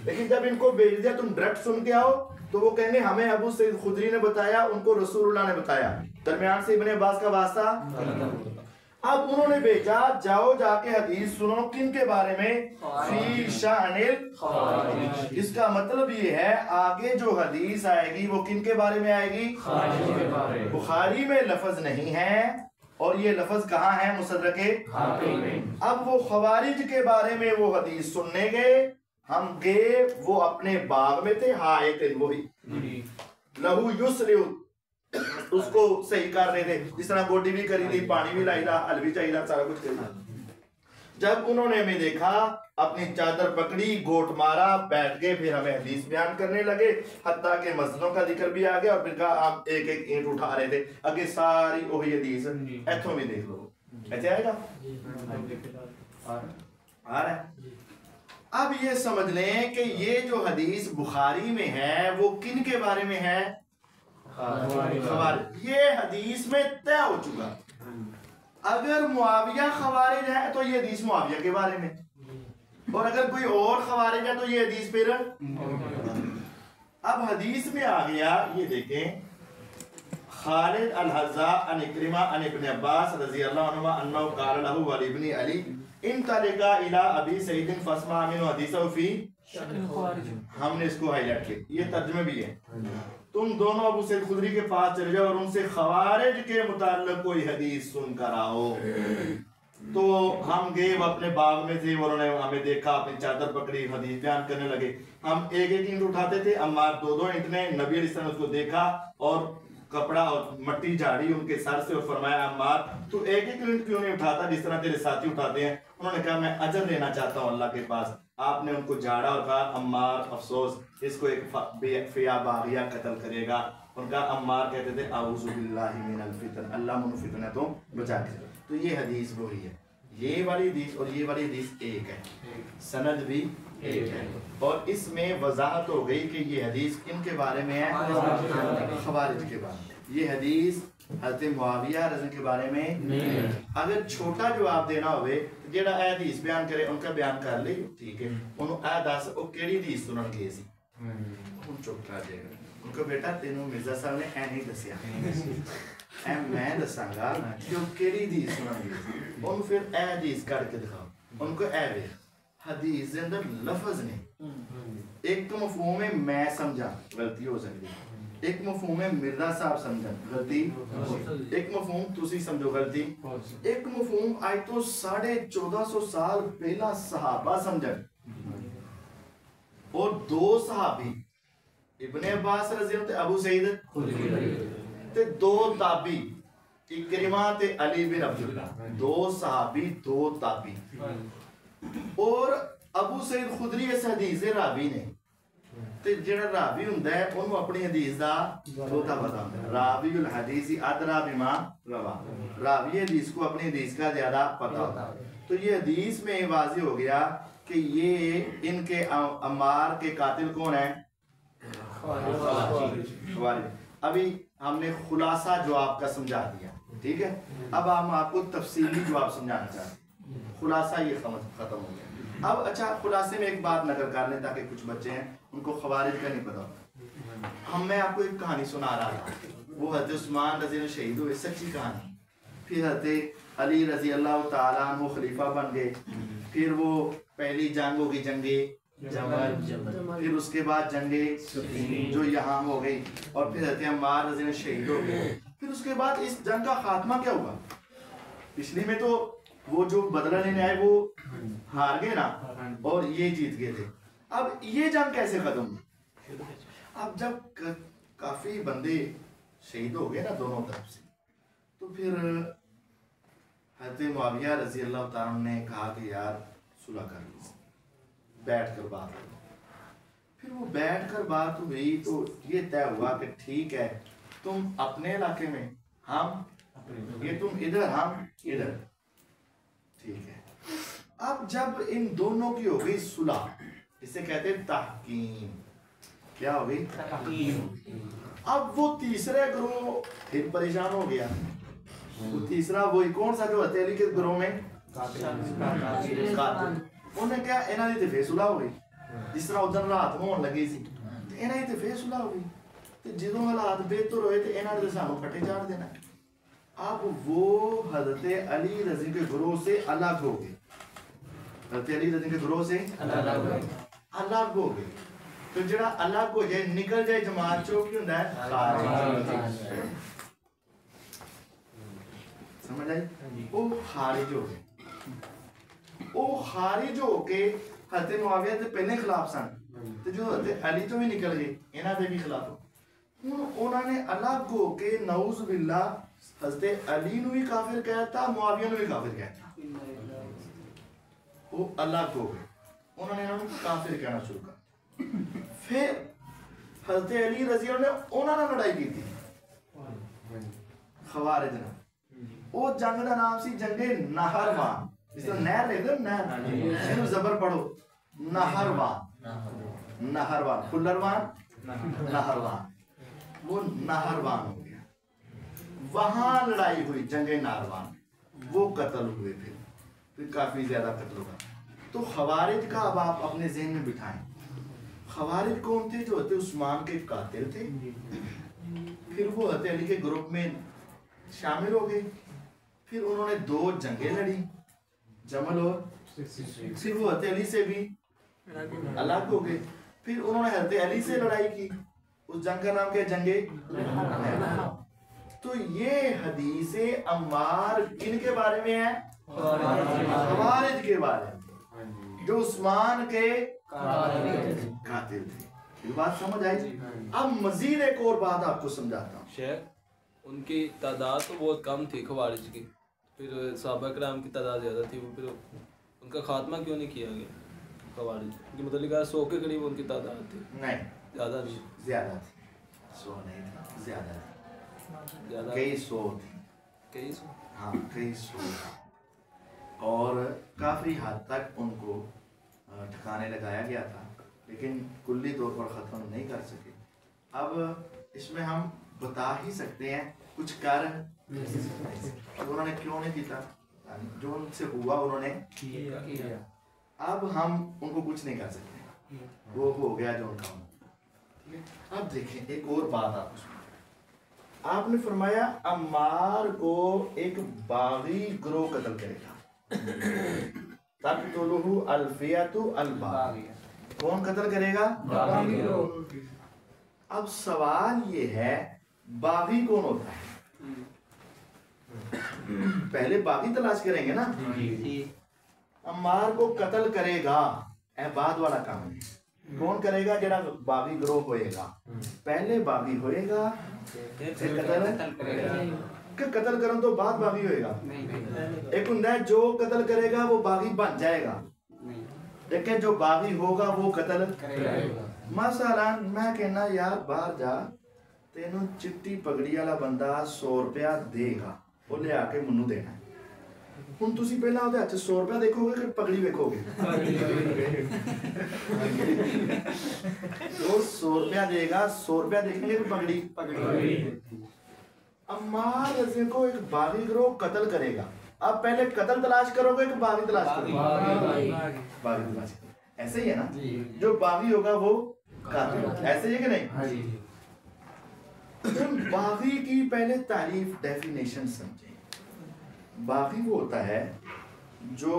لیکن جب ان کو بھیج دیا تم ڈائریکٹ سن کے آؤ, تو وہ کہیں گے ہمیں ابو سعید خدری نے بتایا, ان کو رسول اللہ نے بتایا, درمیان سے ابن عباس کا واسطہ. اب انہوں نے بھیجا جاؤ جا کے حدیث سنو, کن کے بارے میں؟ فی شأن الخوارج. اس کا مطلب یہ ہے آگے جو حدیث آئے گی وہ کن کے بارے میں آئے گی؟ بخاری میں لفظ نہیں ہے, اور یہ لفظ کہاں ہے؟ مصدرک حاکم میں. اب وہ خوارج کے بارے میں وہ حدیث سننے گئے, ہم گئے, وہ اپنے باغ میں تھے, حائط وہی لہو یسرع, اس کو صحیح کر رہے تھے, جس طرح گوڈی بھی کری تھی, پانی بھی لائی تھا, حل بھی چاہیے تھا, سارا کچھ کری. جب انہوں نے ہمیں دیکھا, اپنی چادر پکڑی, گوٹ مارا, بیٹھ گئے, پھر ہمیں حدیث بیان کرنے لگے, حتیٰ کہ مسجدوں کا ذکر بھی آ گیا, اور پھر کہا ہم ایک ایک اینٹ اٹھا رہے تھے, اگے ساری وہی حدیث ایتھوں بھی دیکھ لو. ایسے آئے گا؟ آ رہا ہے. اب یہ سمجھ لیں کہ یہ جو حدیث بخاری میں ہے وہ کن کے بارے میں ہے؟ خوارج. یہ حدیث میں طے ہو چکا. اگر معاویہ خوارج ہے تو یہ حدیث معاویہ کے بارے میں, اور اگر کوئی اور خوارج ہے تو یہ حدیث پھر. اب حدیث میں آ گیا, یہ دیکھیں, خالد الحذاء عن اکرمہ عن ابن عباس رضی اللہ عنہ انہ قال له ولی ابن علی انطلقا الى ابی سعید فاسمع منہ حدیثہ فی شأن الخوارج. ہم نے اس کو ہائی لائٹ کیا, یہ ترجمہ بھی ہے. تم دونوں ابو سعید خدری کے پاس چلے جاؤ اور ان سے خوارج کے متعلق کوئی حدیث سن کر آؤ. تو ہم گئے, وہ اپنے باغ میں تھے, انہوں نے ہمیں دیکھا, اپنی چادر پکڑی, حدیث بیان کرنے لگے. ہم ایک ایک اینٹ اٹھاتے تھے, عمار دو دو اینٹ نے. نبی علیہ السلام اس کو دیکھا اور کپڑا اور مٹی جھاڑی ان کے سر سے, اور فرمایا عمار تو ایک ایک اینٹ کیوں نہیں اٹھاتا جس طرح تیرے ساتھی اٹھاتے ہیں؟ انہوں نے کہا میں اجر لینا چاہتا ہوں اللہ کے پاس. آپ نے ان کو جھاڑا اور کہا عمار افسوس, اس کو ایک فیا باغیہ قتل کرے گا. ان کا عمار کہتے تھے اعوذ باللہ من الفتن, اللہ من فتنتوں بچا کے. تو یہ حدیث وہی ہے, یہ والی حدیث اور یہ والی حدیث ایک ہے, سند بھی ایک ہے, اور اس میں وضاحت ہو گئی کہ یہ حدیث کن کے بارے میں ہے؟ خوارج کے بارے میں. یہ حدیث حضرت معاویہ رضی کے بارے میں نہیں. اگر چھوٹا جواب دینا ہوئے جیڑا اے حدیث بیان کرے ان کا بیان کر لے, ٹھیک ہے, انہوں اے دس او کیڑی حدیث سنن گے سی, ان چپ کر جائے گا. ان کو بیٹا تینوں مرزا صاحب نے اے نہیں دسیا, اے میں دساں گا کہ وہ کیڑی حدیث سنن گے سی. ان پھر اے حدیث کر کے دکھاؤ, ان کو اے وے حدیث دے اندر لفظ نہیں. ایک تو مفہوم ہے میں سمجھا, غلطی ہو سکتی, ایک مفہوم ہے مرزا صاحب سمجھا, غلطی, ایک مفہوم تسی سمجھو, غلطی, ایک مفہوم آج تو 1450 سال پہلا صحابہ سمجھا, اور دو صحابی ابن عباس رضی اللہ عنہ, ابو سعید تے دو تابی اکرمہ تے علی بن عبداللہ, دو صحابی دو تابی, اور ابو سعید خدری اس حدیث دے راوی نے. تے جڑا راوی ہوندا ہے اونوں اپنی حدیث دا بہتا پتہ ہوندا ہے. راوی الحدیث ادرا بما روا, راوی حدیث کو اپنی حدیث کا زیادہ پتہ ہوتا ہے. تو یہ حدیث میں واضح ہو گیا کہ یہ ان کے عمار کے قاتل کون ہیں؟ خوارج. ابھی ہم نے خلاصہ جواب کا سمجھا دیا, ٹھیک ہے. اب ہم آپ کو تفصیلی جواب سمجھانا چاہتے ہیں. خلاصہ یہ ختم ہو گیا. اب اچھا خلاصے میں ایک بات نقل کر لیں تاکہ کچھ بچے ہیں ان کو خوارج کا نہیں پتا ہوتا. میں آپ کو ایک کہانی سنا رہا تھا, وہ حضرت عثمان رضی اللہ شہید ہوئے, سچی کہانی. پھر حضرت علی رضی اللہ تعالیٰ عنہ خلیفہ بن گئے. پھر وہ پہلی جنگ ہوگی جنگ جمل, پھر اس کے بعد جنگ جو یہاں ہو گئی, اور پھر حضرت عمار رضی اللہ شہید ہو گئے. پھر اس کے بعد اس جنگ کا خاتمہ کیا ہوا؟ پچھلی میں تو وہ جو بدلہ لینے آئے وہ ہار گئے نا اور یہ جیت گئے تھے. اب یہ جنگ کیسے ختم ہوئی؟ اب جب کافی بندے شہید ہو گئے نا دونوں طرف سے تو پھر حضرت معاویہ رضی اللہ تعالیٰ نے کہا کہ یار صلح کر لی، بیٹھ کر بات کرو. پھر وہ بیٹھ کر بات ہوئی تو یہ طے ہوا کہ ٹھیک ہے تم اپنے علاقے میں، ہم یہ تم ادھر ہم ادھر، ٹھیک ہے. اب جب ان دونوں کی ہو گئی صلح، اسے کہتے ہیں تحکیم. کیا ہو گئی؟ تحکیم. اب وہ تیسرے گروہ پھر پریشان ہو گیا. وہ تیسرا وہی کون سا جو حضرت علی کے گروہ میں قاتل. انہیں کیا انہاں دی تے پھر صلح ہو گئی، جس طرح ادھر رات ہون لگی سی انہاں دی تے پھر صلح ہو گئی. تے جدوں حالات بہتر ہوئے تے انہاں نے سانوں پٹے چاڑ دینا. اب وہ حضرت علی رضی کے گروہ سے الگ ہو گئے. حضرت علی رضی کے گروہ سے الگ ہو گئے. تو جڑا الگ ہو جائے نکل جائے جماعت چوں کی ہوندا ہے خارج. سمجھ آئی؟ وہ خارج ہو گئے. وہ خارج ہو کے حضرت معاویہ تے پہلے خلاف سن تے جو حضرت علی تو بھی نکل گئے انہاں دے بھی خلاف. ہن انہاں نے الگ ہو کے نعوذ باللہ حضرت علی نو بھی کافر کہتا، معاویہ نو بھی کافر کہتا. وہ الگ ہو گئے، انہوں نے انہوں کافر کہنا شروع کر. پھر حضرت علی رضی اللہ نے انہوں نے لڑائی کی تھی خوارج نے. وہ جنگ کا نام سی جنگ نہروان. اس طرح نہر لے دو، نہر زبر پڑھو، نہروان. نہروان کھلروان نہروان. وہ نہروان ہو گیا. وہاں لڑائی ہوئی جنگ نہروان، وہ قتل ہوئے. پھر کافی زیادہ قتل ہوا. تو خوارج کا اب آپ اپنے ذہن میں بٹھائیں. خوارج کون تھے؟ جو حضرت عثمان کے قاتل تھے. پھر وہ حضرت علی کے گروپ میں شامل ہو گئے. پھر انہوں نے 2 جنگیں لڑی، جمل اور پھر وہ حضرت علی سے بھی الگ ہو گئے. پھر انہوں نے حضرت علی سے لڑائی کی. اس جنگ کا نام کیا؟ جنگ. تو یہ حدیث عمار کن کے بارے میں ہے؟ خوارج کے بارے میں جو عثمان کے قاتل تھے. یہ بات سمجھ آئی؟ اب مزید ایک اور بات آپ کو سمجھاتا ہوں. شیخ ان کی تعداد تو بہت کم تھی خوارج کی، پھر صحابہ کرام کی تعداد زیادہ تھی. وہ پھر ان کا خاتمہ کیوں نہیں کیا گیا؟ خوارج کے متعلق 100 کے قریب ان کی تعداد تھی. نہیں، زیادہ نہیں، زیادہ تھی. 100 نہیں تھی، زیادہ تھی. زیادہ کئی سو تھی. کئی سو. ہاں کئی سو. اور کافی حد تک ان کو ٹھکانے لگایا گیا تھا لیکن کلی طور پر ختم نہیں کر سکے. اب اس میں ہم بتا ہی سکتے ہیں کچھ کر انہوں نے کیوں نہیں کیتا، جو ان سے ہوا انہوں نے کیا. اب ہم ان کو کچھ نہیں کر سکتے، وہ ہو گیا جو ان کا ہوا. اب دیکھیں ایک اور بات آپ کو، آپ نے فرمایا عمار کو ایک باغی گروہ قتل کرے گا. تقتلہ الفیۃ الباغیہ. کون قتل کرے گا؟ باغی گروہ. اب سوال یہ ہے باغی کون ہوتا ہے؟ پہلے باغی تلاش کریں گے نا. عمار کو قتل کرے گا احباد والا کام ہے. کون کرے گا؟ جڑا باغی گروہ ہوئے گا. پہلے باغی ہوئے گا قتل کرن تو بعد باغی ہوئے گا. ایک ہوں جو قتل کرے گا وہ باغی بن جائے گا، لیکن جو باغی ہوگا وہ قتل کرے گا. مثلا میں کہنا یار باہر جا، تینوں چٹی پگڑی والا بندہ 100 روپیہ دے گا، وہ لے آ کے منو دینا. ہوں تسی پہلا وہ 100 روپیہ دیکھو گے کہ پگڑی ویکھو گے؟ وہ 100 روپیہ دے گا، 100 روپیہ دیکھیں گے کہ پگڑی. عمار رضی کو ایک باغی گروہ قتل کرے گا. اب پہلے قتل تلاش کرو گے کہ باغی تلاش کرو گے؟ باغی تلاش کرو. ایسے ہی ہے نا، جو باغی ہوگا وہ قاتل. ایسے ہی ہے کہ نہیں؟ باغی کی پہلے تعریف ڈیفینیشن سمجھیں. باغی وہ ہوتا ہے جو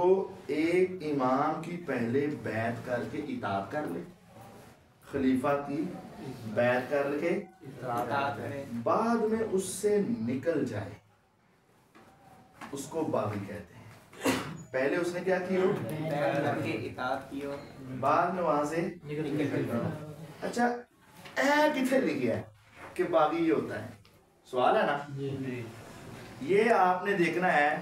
ایک امام کی پہلے بیعت کر کے اطاعت کر لے، خلیفہ کی بیعت کر کے بعد میں اس سے نکل جائے، اس کو باغی کہتے ہیں. پہلے اس نے کیا کیا بعد میں وہاں سے اچھا اے کتنے لکھا ہے کہ باغی یہ ہوتا ہے؟ سوال ہے نا. یہ آپ نے دیکھنا ہے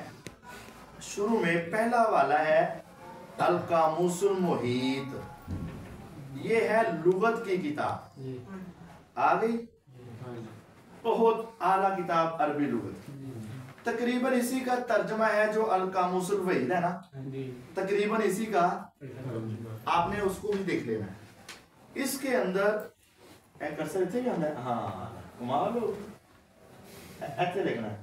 شروع میں پہلا والا ہے القاموس المحیط، یہ ہے لغت کی کتاب آ گئی، بہت اعلیٰ کتاب عربی لغت، تقریباً اسی کا ترجمہ ہے جو القاموس الوحید ہے نا، تقریباً اسی کا آپ نے اس کو بھی دیکھ لینا ہے. اس کے اندر کرسر اتنے کیا ہے، ہاں کمال ہو ایسے دیکھنا ہے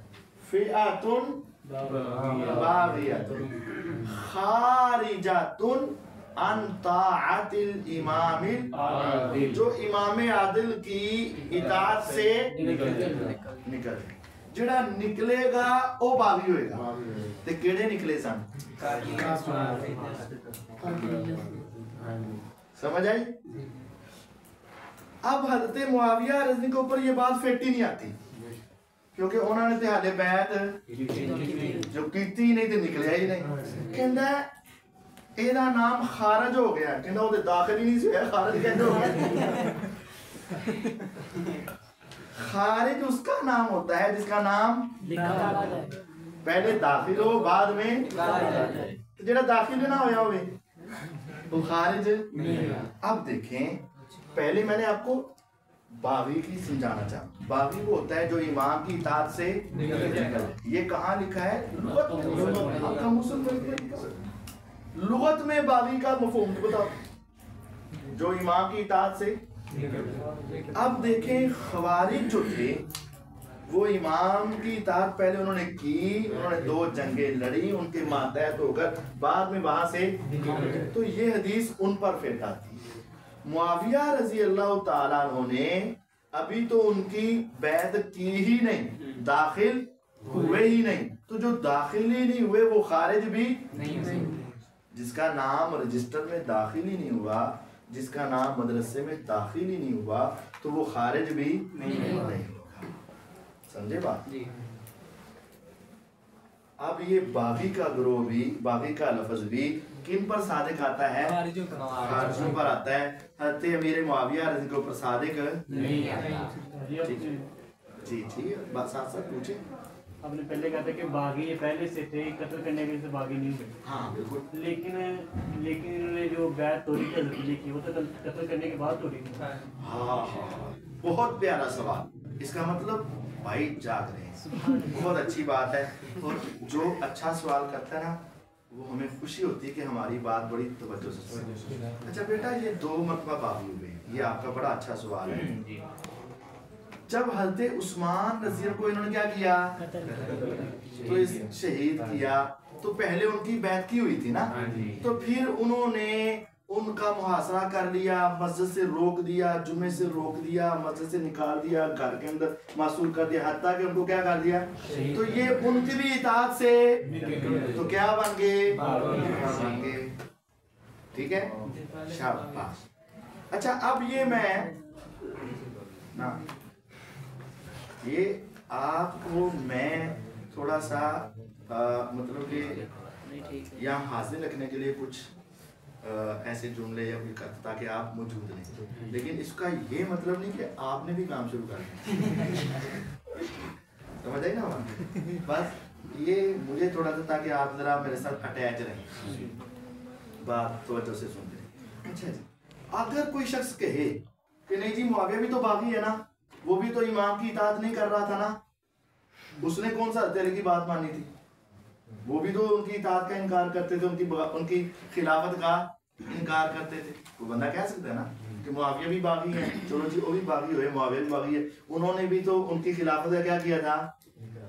فئاتن باغیاتن خارجاتن عن طاعت الامام، جو امام عادل کی اطاعت سے نکل جڑا نکلے گا وہ باغی ہوئے گا. تے کیڑے نکلے سن؟ سمجھ آئی؟ اب حضرت معاویہ رضی کے اوپر یہ بات فٹ ہی نہیں آتی، کیونکہ انہوں نے تہالے بیعت جو کیتی نہیں تے نکلیا ہی نہیں. کہندا ہے ایدہ نام خارج ہو گیا، کہندا وہ داخل ہی نہیں سے خارج کہندا ہو گیا. خارج اس کا نام ہوتا ہے جس کا نام پہلے داخل ہو بعد میں جڑا داخل نہ ہویا ہوئے وہ خارج. اب دیکھیں پہلے میں نے آپ کو باغی کی سمجھانا چاہتا. باغی وہ ہوتا ہے جو امام کی اطاعت سے یہ کہاں لکھا ہے؟ لغت میں باغی کا مفہوم بتاؤ، جو امام کی اطاعت سے. اب دیکھیں خوارج جو تھے وہ امام کی اطاعت پہلے انہوں نے کی، انہوں نے 2 جنگیں لڑی، ان کے ماتحت ہو کر بعد میں وہاں سے، تو یہ حدیث ان پر فٹ آتی. معاویہ رضی اللہ تعالیٰ عنہ نے ابھی تو ان کی بیعت کی ہی نہیں، داخل ہوئے ہی نہیں، تو جو داخل ہی نہیں ہوئے وہ خارج بھی نہیں. جس کا نام رجسٹر میں داخل ہی نہیں ہوا، جس کا نام مدرسے میں داخل ہی نہیں ہوا، تو وہ خارج بھی نہیں ہوگا. سمجھے بات؟ اب یہ باغی کا گروہ بھی، باغی کا لفظ بھی کن پر صادق آتا ہے؟ خارجیوں پر آتا ہے. حضرت امیر معاویہ رضی کے اوپر صادق نہیں آتا. جی جی بات ساتھ ساتھ پوچھیں. آپ نے پہلے کہا تھا کہ باغی یہ پہلے سے تھے، قتل کرنے کے سے باغی نہیں ہوئے. ہاں بالکل. لیکن انہوں نے جو بیعت توڑی کی حضرت کی وہ تو قتل کرنے کے بعد توڑی کی. ہاں بہت پیارا سوال. اس کا مطلب بھائی جاگ رہے ہیں، بہت اچھی بات ہے. اور جو اچھا سوال کرتا ہے نا وہ ہمیں خوشی ہوتی ہے کہ ہماری بات بڑی توجہ سے سنی. اچھا بیٹا یہ 2 مرتبہ باغی ہوئے، یہ آپ کا بڑا اچھا سوال ہے. جب حضرت عثمان رضی اللہ کو انہوں نے کیا کیا تو اس شہید کیا، تو پہلے ان کی بیعت کی ہوئی تھی نا، تو پھر انہوں نے ان کا محاصرہ کر لیا، مسجد سے روک دیا، جمعے سے روک دیا، مسجد سے نکال دیا، گھر کے اندر معصول کر دیا، حتیٰ کہ ان کو کیا کر دیا، تو یہ ان کی بھی اطاعت سے تو کیا بن گئے. ٹھیک ہے شاباش. اچھا اب یہ میں یہ آپ کو میں تھوڑا سا مطلب کہ یہاں حاضر رکھنے کے لیے کچھ ایسے جملے یا کوئی کرتا تاکہ آپ موجود رہیں، لیکن اس کا یہ مطلب نہیں کہ آپ نے بھی کام شروع کر دیا. سمجھ آئی نا؟ بس یہ مجھے تھوڑا سا تاکہ آپ ذرا میرے ساتھ اٹیچ رہیں، بات توجہ سے سنتے رہیں. اچھا جی اگر کوئی شخص کہے کہ نہیں جی معاویہ بھی تو باغی ہے نا، وہ بھی تو امام کی اطاعت نہیں کر رہا تھا نا، اس نے کون سا تیرے کی بات مانی تھی، وہ بھی تو ان کی اطاعت کا انکار کرتے تھے، ان کی خلافت کا انکار کرتے تھے. وہ بندہ کہہ سکتا ہے نا کہ معاویہ بھی باغی ہے، چلو جی وہ بھی باغی ہوئے، معاویہ بھی باغی ہے، انہوں نے بھی تو ان کی خلافت کا کیا کیا تھا،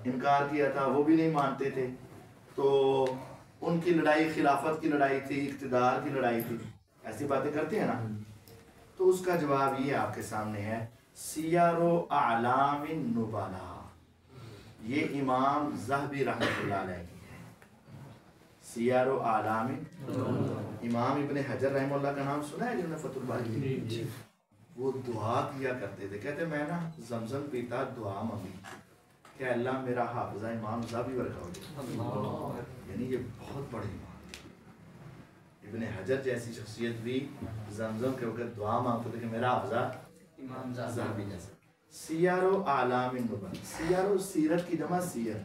انکار کیا تھا، وہ بھی نہیں مانتے تھے، تو ان کی لڑائی خلافت کی لڑائی تھی، اقتدار کی لڑائی تھی. ایسی باتیں کرتے ہیں نا. تو اس کا جواب یہ آپ کے سامنے ہے سیر و اعلام النبلاء، یہ امام ذہبی رحمۃ اللہ علیہ کی ہے. سیر و اعلام، امام ابن حجر رحمہ اللہ کا نام سنا ہے جنہوں نے فتح الباری؟ وہ دعا کیا کرتے تھے، کہتے میں نا زمزم پیتا دعا مانگی کہ اللہ میرا حافظہ امام ذہبی ورکا ہو جائے. یعنی یہ بہت بڑے امام ابن حجر جیسی شخصیت بھی زمزم کے وقت دعا مانگتے تھے کہ میرا حافظہ امام ذہبی جیسا. سیار و اعلام النبل، سیار و سیرت کی جمع سیر،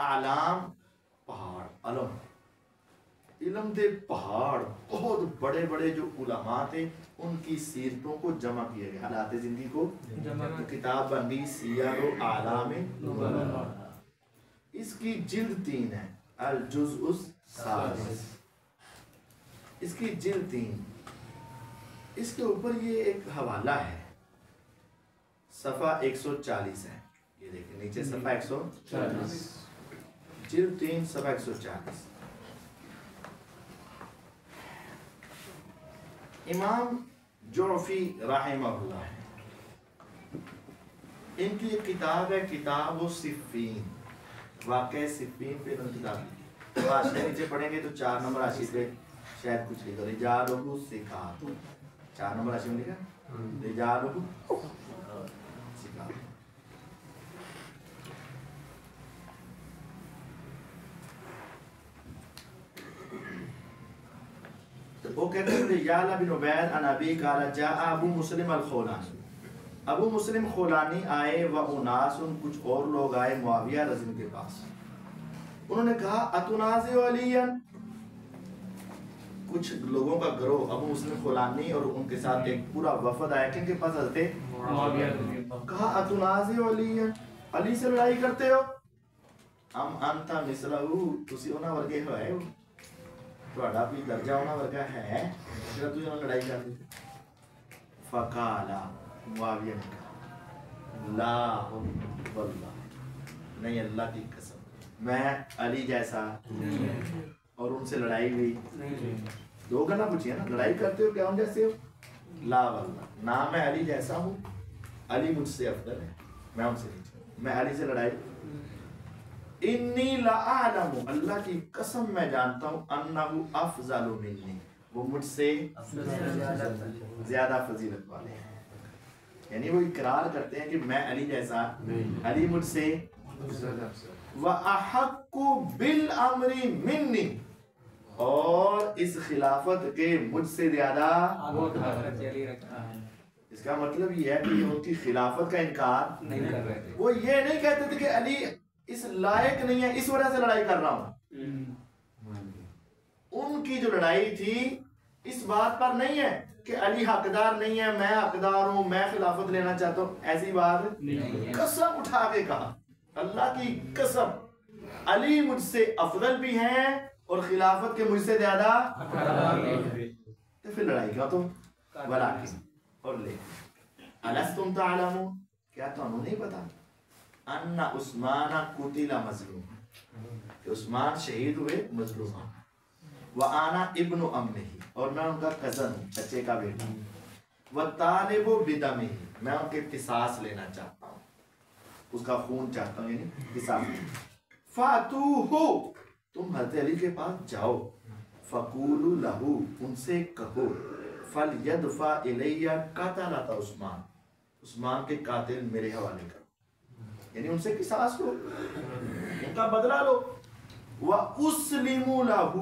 اعلام پہاڑ، علم، علم دے پہاڑ، بہت بڑے بڑے جو علماء تھے ان کی سیرتوں کو جمع کیا گیا، حالات زندگی کو کتاب بن گئی سیار و اعلام النبل. اس کی جلد 3 ہے، الجزء السادس، اس کی جلد 3. اس کے اوپر یہ ایک حوالہ ہے، صفحہ 140 ہے، یہ دیکھیں نیچے صفحہ 140، جلد 3 صفحہ 140. امام جعفی رحمہ اللہ ہے، ان کی ایک کتاب ہے کتاب الصفین، واقع صفین پہ ان کتاب لکھی. حاشیے نیچے پڑھیں گے تو 4 نمبر حاشیے پہ شاید کچھ لکھا رجالہ ثقات، 4 نمبر حاشیے میں لکھا رجالہ ثقات. وہ کہتے ہیں رجال بن عبید عن ابی قال جاء ابو مسلم الخولانی، ابو مسلم خولانی آئے و اناس، کچھ اور لوگ آئے معاویہ رضی اللہ کے پاس. انہوں نے کہا اتنازع علیٰ، کچھ لوگوں کا گروہ ابو مسلم خولانی اور ان کے ساتھ ایک پورا وفد آیا کن کے پاس حضرت معاویہ. کہا اتنازع علیٰ، علی سے لڑائی کرتے ہو؟ ام انت مثلہ، تسی انہاں ورگے ہوئے ہو، تہاڈا بھی درجہ انہاں ورگا ہے جڑا تسی انہاں لڑائی کر دی. فقالا، معاویہ نے کہا لا واللہ، نہیں اللہ کی قسم میں علی جیسا اور ان سے لڑائی ہوئی. 2 گنا پوچھئے نا، لڑائی کرتے ہو کیا ان جیسے ہو؟ لا واللہ، نہ میں علی جیسا ہوں، علی مجھ سے افضل ہے، میں ان سے نہیں، میں علی سے لڑائی. انی لأعلم، اللہ کی قسم میں جانتا ہوں، انہو افضل منی، وہ مجھ سے زیادہ فضیلت والے ہیں. یعنی وہ اقرار کرتے ہیں کہ میں علی جیسا، علی مجھ سے. وَأَحَقُّ بِالْأَمْرِ مِنِّي، اور اس خلافت کے مجھ سے زیادہ. اس کا مطلب یہ ہے کہ ان کی خلافت کا انکار نہیں کر رہے تھے. وہ یہ نہیں کہتے تھے کہ علی اس لائق نہیں ہے اس وجہ سے لڑائی کر رہا ہوں. ان کی جو لڑائی تھی اس بات پر نہیں ہے کہ علی حقدار نہیں ہے، میں حقدار ہوں، میں خلافت لینا چاہتا ہوں، ایسی بات نہیں. قسم اٹھا کے کہا، اللہ کی قسم علی مجھ سے افضل بھی ہیں اور خلافت کے مجھ سے زیادہ. تو پھر لڑائی کیا تم ولیکن، اور لے الستم تعلمون، کیا تمہیں نہیں پتا ان عثمان قتل مظلوم، کہ عثمان شہید ہوئے مظلوم. وانا ابن امہ، اور میں ان کا کزن ہوں، چچے کا بیٹا. وطالب بدمہ، میں ان کے قصاص لینا چاہتا ہوں، اس کا خون چاہتا ہوں، یعنی قصاص. فاتوہ، تم حضرت علی کے پاس جاؤ. فقولوا لہو، ان سے کہو. فلیدفع الیہ قتلۃ عثمان، عثمان کے قاتل میرے حوالے کرو، یعنی ان سے قصاص لو، ان کا بدلہ لو. وَأُسْلِمُ لَهُ،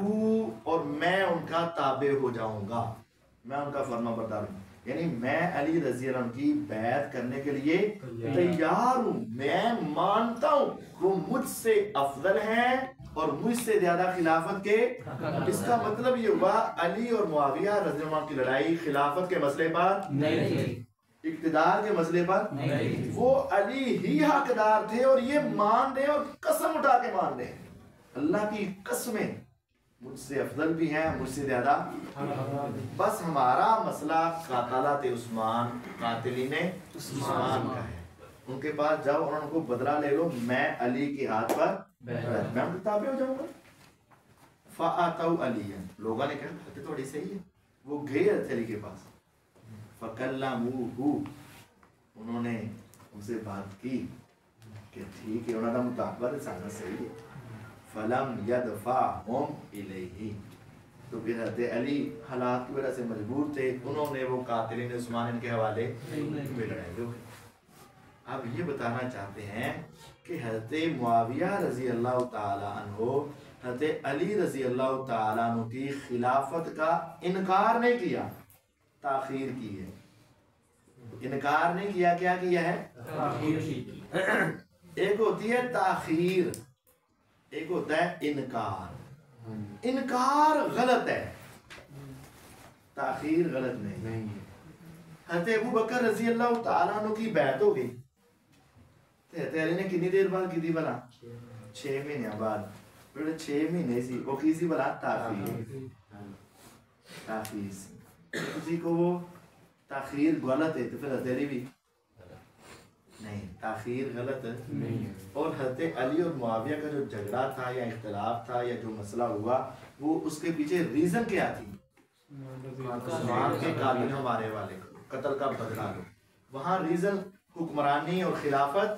اور میں ان کا تابع ہو جاؤں گا، میں ان کا فرما بردار ہوں، یعنی میں علی رضی اللہ عنہ کی بیعت کرنے کے لیے تیار ہوں. میں مانتا ہوں وہ مجھ سے افضل ہیں اور مجھ سے زیادہ خلافت کے. اس کا مطلب یہ ہوا علی اور معاویہ رضی اللہ عنہ کی لڑائی خلافت کے مسئلے پر نہیں تھی، اقتدار کے مسئلے پر نہیں. وہ علی ہی حقدار تھے اور یہ مان رہے اور قسم اٹھا کے مان رہے، اللہ کی قسمیں مجھ سے افضل بھی ہیں، مجھ سے زیادہ. بس ہمارا مسئلہ قاتلات عثمان، قاتلین عثمان کا ہے. ان کے پاس جاؤ اور ان کو بدلہ لے لو، میں علی کے ہاتھ پر میں ان کے تابع ہو جاؤں گا. فَآتَوْا عَلِيًّا، لوگوں نے کہا حضرت تھوڑی صحیح ہے. وہ گئے حضرت علی کے پاس. فَكَلَّمُوهُ، انہوں نے ان سے بات کی کہ ٹھیک ہے، انہوں نے مطابقت سانا صحیح ہے. فَلَمْ يَدْفَعْهُمْ إِلَيْهِ، تو پھر حضرت علی حالات کی وجہ سے مجبور تھے، انہوں نے وہ قاتلین عثمان ان کے حوالے میں لڑائی ہو گئی. اب یہ بتانا چاہتے ہیں کہ حضرت معاویہ رضی اللہ تعالی عنہ حضرت علی رضی اللہ تعالیٰ عنہ کی خلافت کا انکار نہیں کیا، تاخیر کی ہے. انکار نہیں کیا، کیا کیا ہے؟ ایک ہوتی ہے تاخیر، ایک ہوتا ہے انکار. انکار غلط ہے، تاخیر غلط نہیں. حضرت ابو بکر رضی اللہ تعالیٰ عنہ کی بیعت ہو گئی، حضرت علی نے کتنی دیر بعد کی تھی بھلا؟ 6 مہینے بعد. 6 مہینے سی وہ کی سی بھلا؟ تاخیر. تاخیر کسی کو وہ تاخیر غلط ہے تو پھر حضرت علی بھی نہیں، تاخیر غلط نہیں ہے. اور حضرت علی اور معاویہ کا جو جھگڑا تھا یا اختلاف تھا یا جو مسئلہ ہوا، وہ اس کے پیچھے ریزن کیا تھی؟ عثمان کے قاتل مارے والے کو قتل کا بدلہ لو. وہاں ریزن حکمرانی اور خلافت.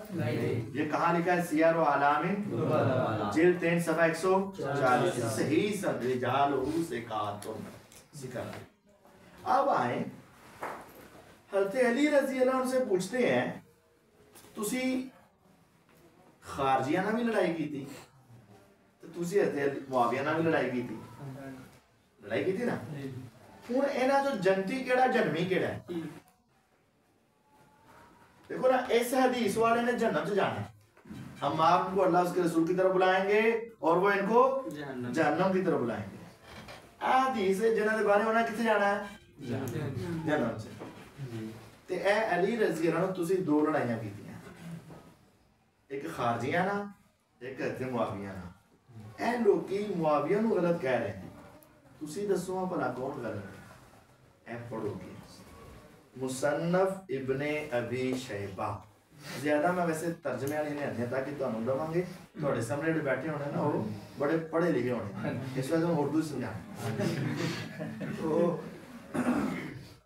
یہ کہاں لکھا ہے؟ سیر و اعلام جلد 3 صفحہ 140. صحیح سب رجالہ سے ذکر. اب آئیں حضرت علی رضی اللہ عنہ سے پوچھتے ہیں تسی خارجیہ نہ بھی لڑائی کی تھی تو تسی حضرت معاویہ نہ بھی لڑائی کی تھی نا. ہوں اینا جو جنتی کیڑا جنمی کیڑا ہے؟ دیکھو نا، اس حدیث والے نے جنت جانا ہے، ہم آپ کو اللہ اس کے رسول کی طرف بلائیں گے اور وہ ان کو جہنم کی طرف بلائیں گے. حدیث جنت بارے ہونا کتنے جانا ہے؟ جہنم سے. تے اے علی رضی اللہ عنہ تسی 2 لڑائیاں کی تھی، ایک خارجیاں نا، ایک حضرت معاویہ نا. اے لوگی معاویہ نو غلط کہہ رہے ہیں، تسی دسو بھلا کون غلط ہے؟ اے پڑھو گے مصنف ابن ابی شیبہ. زیادہ میں ویسے ترجمے والے نہیں آنے تاکہ تمہیں دواں گے، تھوڑے سامنے جو بیٹھے ہونے نا وہ بڑے پڑھے لکھے ہونے، اس وجہ سے ہم اردو سمجھائیں. تو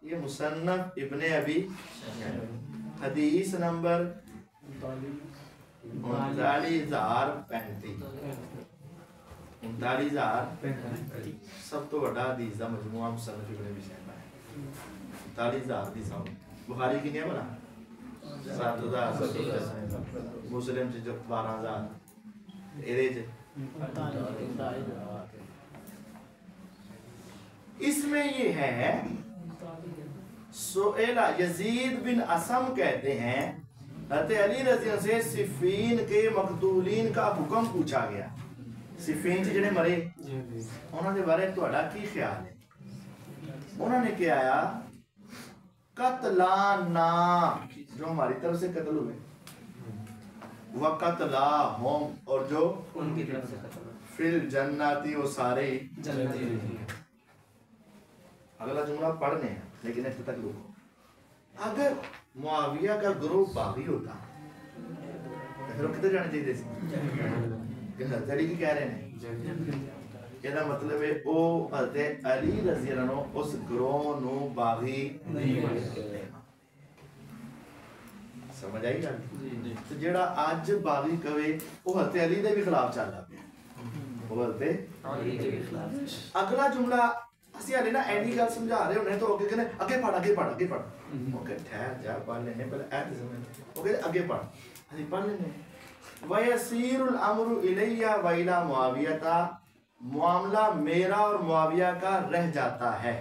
یہ مصنف ابن ابی حدیث نمبر 39,035 سب تو بڑا حدیث دا مجموعہ مصنف ابن ابی شیبہ ہے. 39,000 حدیث. بخاری کی نہیں بنا 7,000، مسلم سے 12,000، اس میں یہ ہے سئیلا یزید بن اسم کہتے ہیں حضرت علی رضی اللہ سے صفین کے مقتولین کا حکم پوچھا گیا. صفین سے جڑے مرے انہوں نے بارے تہاڈا کی خیال ہے؟ انہوں نے کیا آیا قتلانا جو ہماری طرف سے قتل ہوئے، وقتلاہم اور جو ان کی طرف سے ختم. فی الجنتی وہ سارے جنتی. اگلا جملہ پڑھنے ہیں لیکن اتنے تک لوگ اگر معاویہ کا گروہ باغی ہوتا پھر وہ کدھر جانے چاہیے تھے؟ حضرت علی کی کہہ رہے ہیں، یہ مطلب ہے وہ حضرت علی رضی اللہ عنہ اس گروہ نو باغی نہیں. سمجھ آئی گا؟ تو جڑا آج باغی کہے وہ حضرت علی دے بھی خلاف چل رہا پیا، وہ حضرت علی کے خلاف. اگلا جملہ اسی ہلے نا اینی گل سمجھا رہے ہونے تو اگے کہنے اگے پڑھ اگے پڑھ اگے پڑھ. اوکے ٹھہر جا پڑھ لینے پہلے ایت سمجھ. اوکے اگے پڑھ اسی پڑھ لینے. وَيَسِيرُ الْأَمْرُ إِلَيَّ وَإِلَى مُعَاوِيَةَ معاملہ میرا اور معاویہ کا رہ جاتا ہے.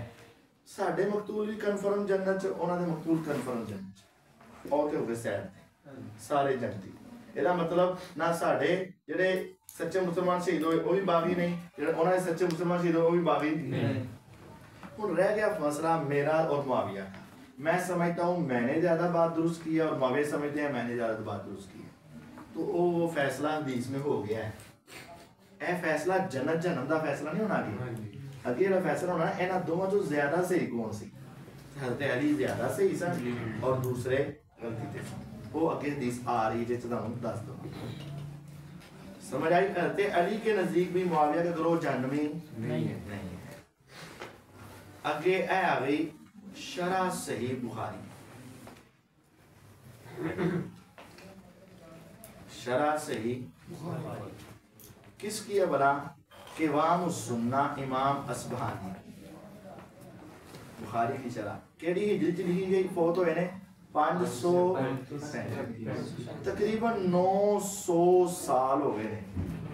ساڈے مقتول بھی کنفرم جنت چ، انہاں دے مقتول کنفرم جنت چ. اور تے ہو گئے سیڈ سارے جنتی. یہ مطلب نہ ساڈے جڑے سچے مسلمان شہید ہوئے وہ بھی باغی نہیں، جڑے انہاں دے سچے مسلمان شہید ہوئے وہ بھی باغی نہیں. ہوں رہ گیا مسئلہ میرا اور معاویہ کا. میں سمجھتا ہوں میں نے زیادہ بات درست کیا اور معاویہ سمجھتے ہیں میں نے زیادہ بات درست کی. تو وہ فیصلہ حدیث میں ہو گیا ہے. اے فیصلہ جنت جہنم دا فیصلہ نہیں ہونا آگے. اگے جڑا فیصلہ ہونا ہے انہاں دوواں چوں زیادہ صحیح کون سی؟ حضرت علی زیادہ صحیح سن اور دوسرے غلطی تے سن. وہ اگے حدیث آ رہی ہے تمہیں دس دو. سمجھ آئی؟ حضرت علی کے نزدیک بھی معاویہ کا گروہ جہنمی نہیں ہے. اگے اے آ گئی شرح صحیح بخاری. شرح صحیح کس کی ہے بلا؟ قوام السنہ امام اصبہانی. بخاری کی شرح کیڑی ہجری چ لکھی گئی؟ فوت ہوئے نے 500 تقریباً 900 سال ہو گئے نے.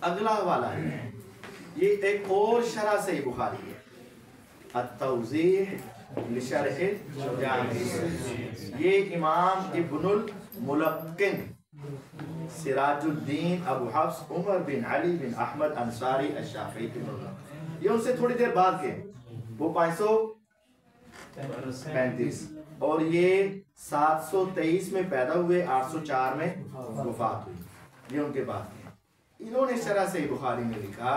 اگلا حوالہ ہے یہ ایک اور شرح صحیح بخاری ہے، التوضیح لشرح جامع، یہ امام ابن الملقن سراج الدین ابو حفص عمر بن علی بن احمد انصاری الشافعی کے ملقن، یہ ان سے تھوڑی دیر بعد کے، وہ 535 اور یہ 723 میں پیدا ہوئے، 804 میں وفات ہوئی، یہ ان کے بعد کے۔ انہوں نے شرح صحیح بخاری میں لکھا،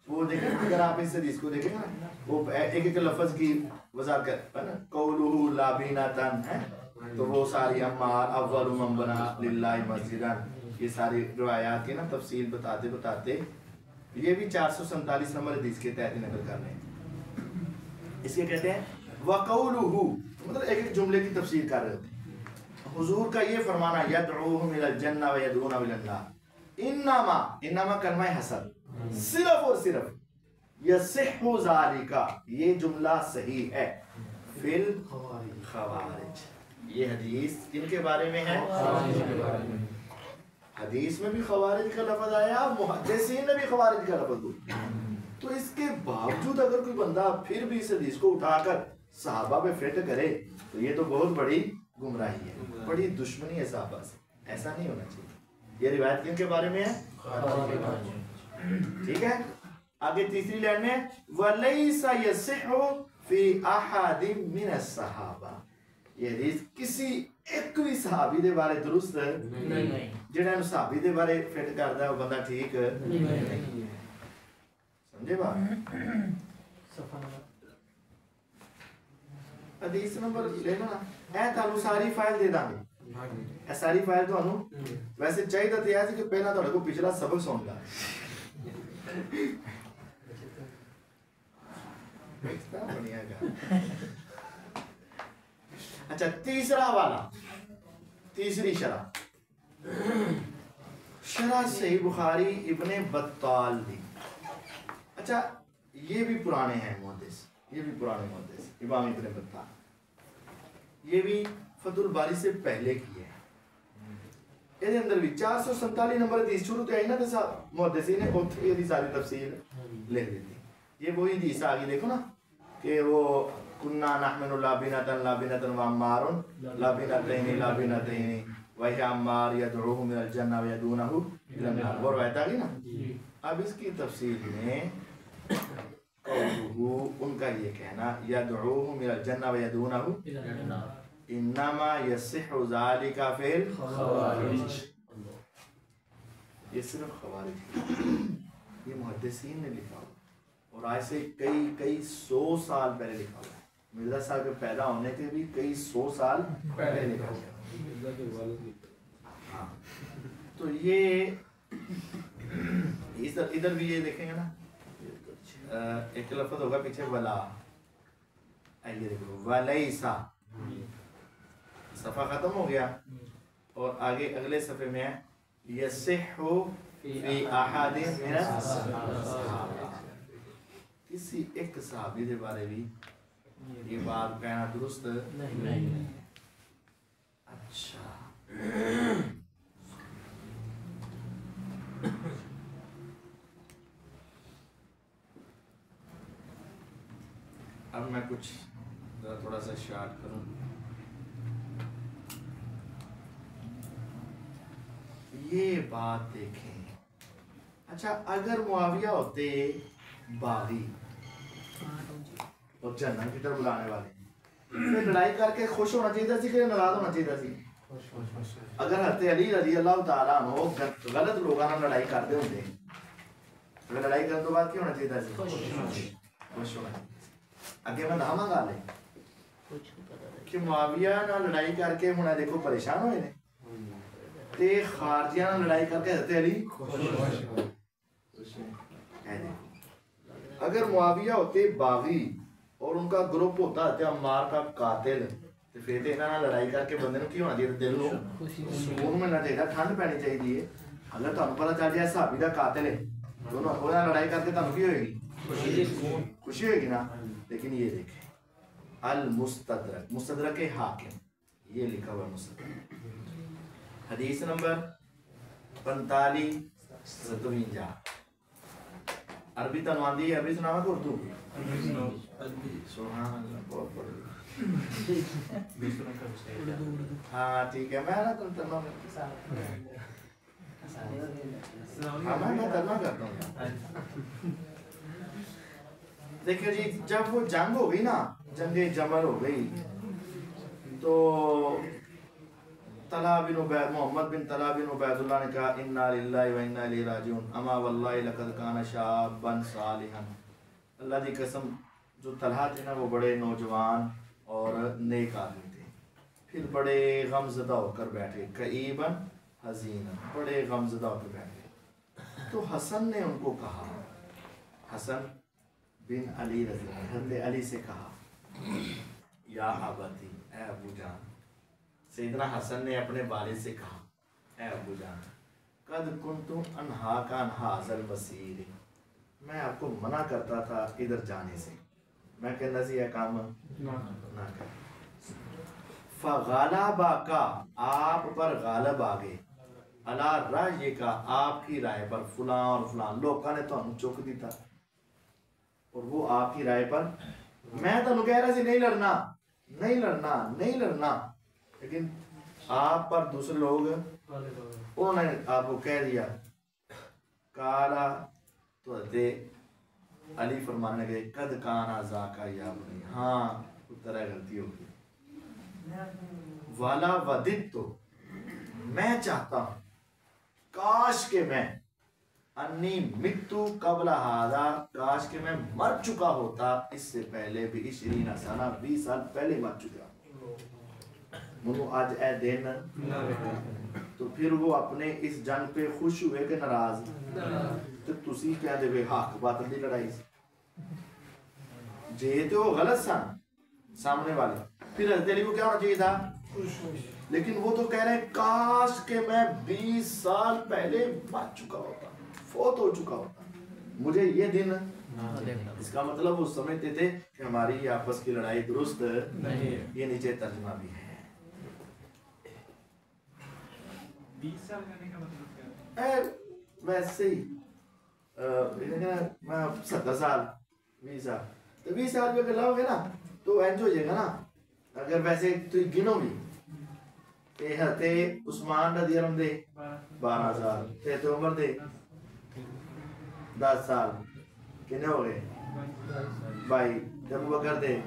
وہ دیکھیں اگر آپ اس حدیث کو دیکھیں نا، وہ ایک ایک لفظ کی وضاحت کرتا ہے نا، قولہ لابینتن ہے تو وہ ساری عمار اول من بنا للہ مسجدا، یہ ساری روایات کی نا تفصیل بتاتے بتاتے یہ بھی 447 نمبر حدیث کے تحت نقل کر رہے ہیں۔ اس کے کہتے ہیں وقولہ، مطلب ایک ایک جملے کی تفسیر کر رہے ہوتے ہیں۔ حضور کا یہ فرمانا یدعوہم الی الجنہ ویدعون الی النار، انما کلمہ حسن، صرف اور صرف یصح ذالک، یہ جملہ صحیح ہے، فی الخوارج، یہ حدیث کن کے بارے میں ہے؟ حدیث میں بھی خوارج کا لفظ آیا، محدثین نے بھی خوارج کا لفظ بولا، تو اس کے باوجود اگر کوئی بندہ پھر بھی اس حدیث کو اٹھا کر صحابہ پہ فٹ کرے تو یہ تو بہت بڑی گمراہی ہے، بڑی دشمنی ہے صحابہ سے، ایسا نہیں ہونا چاہیے۔ یہ روایت کن کے بارے میں ہے؟ ٹھیک ہے، آگے تیسری لائن میں وَلَيْسَ يَصِحُ فِي أَحَدٍ مِّنَ الصَّحَابَةِ، یہ حدیث کسی ایک بھی صحابی دے بارے درست نہیں، جنہاں صحابی دے بارے فٹ کردا ہے وہ بندہ ٹھیک نہیں، سمجھے بات؟ حدیث نمبر لینا اے تانوں ساری فائل دے داں گے، اے ساری فائل تانوں ویسے چاہیے تو یہ کہ پہلا تہاڈے کو پچھلا سبق سن لا، اچھا تیسرا حوالہ، تیسری شرح، شرح صحیح بخاری ابن بطال دی، اچھا یہ بھی پرانے ہیں محدث، یہ بھی پرانے محدث امام ابن بطال، یہ بھی فتح الباری سے پہلے کی ہے، یہ اندر بھی 447 نمبر حدیث شروع تو آئی نا، تو محدثین نے خود بھی ساری تفصیل لکھ دی تھی، یہ وہی حدیث آگے دیکھو نا کہ وہ کننا نحمل لابنتن لابنتن وعمار لابنتین لابنتین وہی عمار یدعوہ من الجنہ ویدونہ الی النار، وہ روایت آگئی نا۔ اب اس کی تفصیل میں ان کا یہ کہنا یدعوہ من الجنہ ویدونہ انما یصح ذالک فی الخوارج، یہ صرف خوارج، یہ محدثین نے لکھا ہوا اور آج سے کئی سو سال پہلے لکھا ہوا ہے، مرزا صاحب کے پیدا ہونے کے بھی کئی سو سال پہلے لکھا ہوا ہے۔ ہاں تو یہ ادھر بھی یہ دیکھیں گے نا، ایک لفظ ہوگا پیچھے ولا، یہ دیکھو ولیسا، صفحہ ختم ہو گیا اور آگے اگلے صفحے میں ہے یصح فی احد من الصحابہ، کسی ایک صحابی دے بارے بھی یہ بات کہنا درست نہیں۔ اچھا اب میں کچھ تھوڑا سا شارٹ کروں، یہ بات دیکھیں، اچھا اگر معاویہ ہوتے باغی اور جنت کی طرف بلانے والے، پھر لڑائی کر کے خوش ہونا چاہیے سی کہ ناراض ہونا چاہیے سی؟ اگر حضرت علی رضی اللہ تعالیٰ عنہ غلط لوگوں نے لڑائی کرتے ہوتے، اگر لڑائی کرنے کے بعد کیا ہونا چاہیے سی؟ خوش ہونا چاہیے۔ اگے میں دھاما گا لے کہ معاویہ نہ لڑائی کر کے ہوں دیکھو پریشان ہوئے نے، تے خارجیہ نہ لڑائی کر کے حضرت علی خوش ہیں۔ اگر معاویہ ہوتے باغی اور ان کا گروپ ہوتا ہے عمار کا قاتل، تو پھر انہاں لڑائی کر کے بندے نوں کی ہونا چاہیے؟ دل نوں سکون ملنا چاہیے، ٹھنڈ پینی چاہیے۔ اگر تمہیں پتہ چل جائے صحابی دا قاتل ہے تو انہاں لڑائی کر کے تمہیں کی ہوئے گی؟ خوشی ہوئے گی نا۔ لیکن یہ دیکھیں المستدرک، مستدرک حاکم، یہ لکھا ہوا مستدرک، حدیث نمبر 4557، عربی تنواندی عربی سناوا کہ اردو؟ سبحان اللہ بہت بڑی. ہاں ٹھیک ہے میں نا تم ترجمہ ہاں میں ترجمہ کرتا ہوں. دیکھیں جی جب وہ جنگ ہو گئی نا جنگ جمل ہو گئی تو طلحہ بن عبید محمد بن طلحہ بن عبید اللہ نے کہا انا للہ و انا الیہ راجعون اما واللہ لقد کان شابا صالحا. اللہ کی قسم جو طلحہ تھے نا وہ بڑے نوجوان اور نیک آدمی تھے. پھر بڑے غم زدہ ہو کر بیٹھے کئیبا حزینا بڑے غم زدہ ہو کر بیٹھے. تو حسن نے ان کو کہا حسن بن علی رضی اللہ حضرت علی سے کہا یا ابتی اے ابو جان. سیدنا حسن نے اپنے والد سے کہا اے ابو جان قد کنت انہاک عن ھذا البصیر میں آپ کو منع کرتا تھا ادھر جانے سے. میں کہنا سی یہ کام نہ کر. فغالبا کا آپ پر غالب آ گئے علی رائے کا آپ کی رائے پر فلاں اور فلاں لوگوں نے تو چک دی تھا اور وہ آپ کی رائے پر. میں تو کہہ رہا سی نہیں لڑنا نہیں لڑنا نہیں لڑنا لیکن آپ پر دوسرے لوگ انہوں نے آپ کو کہہ دیا. کالا تو حضرت علی فرمانے لگے قد کانا ذاکا یا بنی ہاں اس طرح غلطی ہوگی. والا ودت تو میں چاہتا ہوں کاش کہ میں انی متو قبل ھذا کاش کہ میں مر چکا ہوتا اس سے پہلے بھی 20 سالہ 20 سال پہلے مر چکا. منو آج اے دن تو پھر وہ اپنے اس جنگ پہ خوش ہوئے کہ ناراض. تو تسی کہہ دے حق باطل دی لڑائی جے تو غلط سن سامنے والے. پھر حضرت علی کو کیا ہونا چاہیے تھا لیکن وہ تو کہہ رہے ہیں کاش کہ میں 20 سال پہلے مر چکا ہوتا فوت ہو چکا ہوتا مجھے یہ دن. اس کا مطلب وہ سمجھتے تھے کہ ہماری آپس کی لڑائی درست یہ نیچے ترجمہ بھی ہے. 20 سال کرنے کا مطلب کیا ہے؟ ویسے ہی میں 70 سال 20 سال تو 20 سال بھی اگر لاؤ گے نا تو اینج ہو جائے گا نا. اگر ویسے تو گنو بھی کہ حضرت عثمان رضی اللہ عنہ دے 12 سال حضرت عمر دے 10 سال کتنے ہو گئے بھائی. ابو بکر دے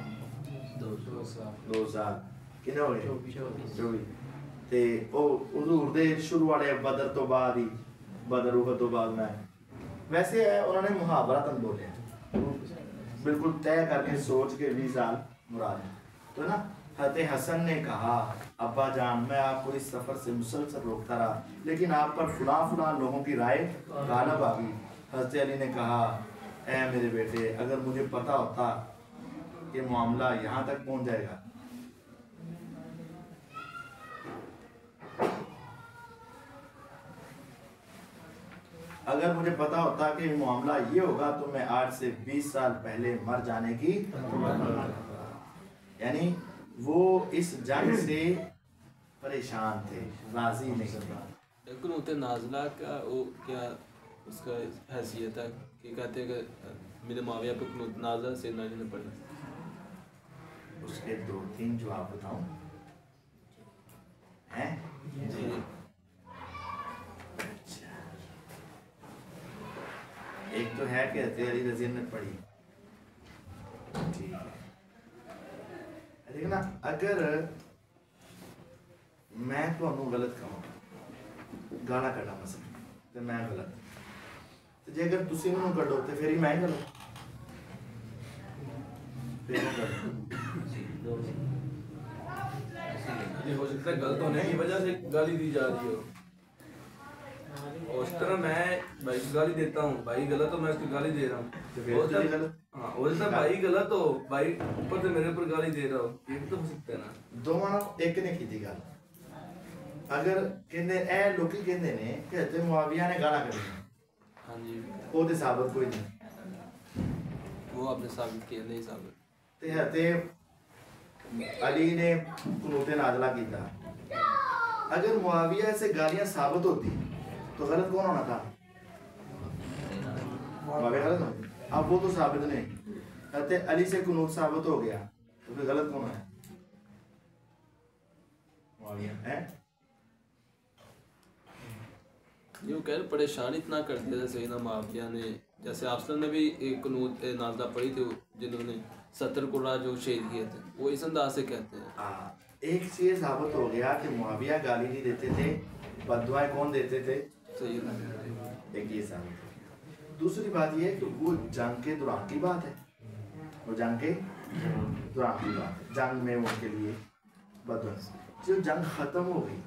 2 سال کتنے ہو گئے 24. تے او حضور دے شروع والے بدر تو بعد ہی بدر احد تو بعد میں ویسے ہے انہوں نے محاورتاً بولے بالکل طے کر کے سوچ کے 20 سال مراد ہے. تو نا حضرت حسن نے کہا ابا جان میں آپ کو اس سفر سے مسلسل روکتا رہا لیکن آپ پر فلاں فلاں لوگوں کی رائے غالب آ گئی. حضرت علی نے کہا اے میرے بیٹے اگر مجھے پتا ہوتا کہ معاملہ یہاں تک پہنچ جائے گا اگر مجھے پتا ہوتا کہ معاملہ یہ ہوگا تو میں آج سے 20 سال پہلے مر جانے کی یعنی وہ اس جنگ سے پریشان تھے راضی نہیں تھے. قنوت نازلہ کا وہ کیا اس کا حیثیت ہے کہ کہتے ہیں کہ میرے معاویہ پہ قنوت نازلہ سیدنا علی نے پڑھی. اس کے 2-3 جواب بتاؤں ہیں جی ایک تو ہے کہ حضرت علی رضی اللہ نے پڑھی ٹھیک ہے لیکن نا اگر میں تو انہوں غلط کہوں گانا کٹا مثلا تو میں غلط تو جے اگر تسی انہوں کٹو تو پھر ہی میں غلط پھر میں غلط یہ ہو سکتا ہے غلط ہونے کی وجہ سے گالی دی جا رہی ہو. اس طرح میں بھائی کو گالی دیتا ہوں بھائی غلط ہو میں اس کو گالی دے رہا ہوں. ہاں ہو سکتا ہے بھائی غلط ہو بھائی اوپر سے میرے اوپر گالی دے رہا ہو یہ بھی تو ہو سکتا ہے نا. دونوں ایک نے کی تھی گل اگر کہندے اے لوکی کہندے نے کہ حضرت معاویہ نے گالا کر دیا ہاں جی وہ تے ثابت کوئی نہیں وہ آپ نے ثابت کیا نہیں ثابت. تے حضرت علی نے قنوت نازلہ کیتا. اگر معاویہ سے گالیاں ثابت ہوتی تو غلط کون ہونا تھا معاویہ غلط ہو گیا. اب وہ تو ثابت نہیں, حضرت علی سے قنوت ثابت ہو گیا, تو پھر غلط کون ہے؟ معاویہ ہے. یہ وہ کہہ رہے پریشان اتنا کر دیا تھا سیدنا معاویہ نے, جیسے آپ نے بھی ایک قنوت نازلہ پڑھی تھی جنہوں نے 70 قرآ جو شہید کیے تھے, وہ اس انداز سے کہتے ہیں. ایک چیز ثابت ہو گیا کہ معاویہ گالی نہیں دیتے تھے, بد دعائیں کون دیتے تھے؟ ایک یہ ثابت ہو گیا. دوسری بات یہ ہے کہ وہ جنگ کے دوران کی بات ہے, وہ جنگ کے دوران کی بات ہے, جنگ میں ان کے لیے بد دعائیں. جو جنگ ختم ہو گئی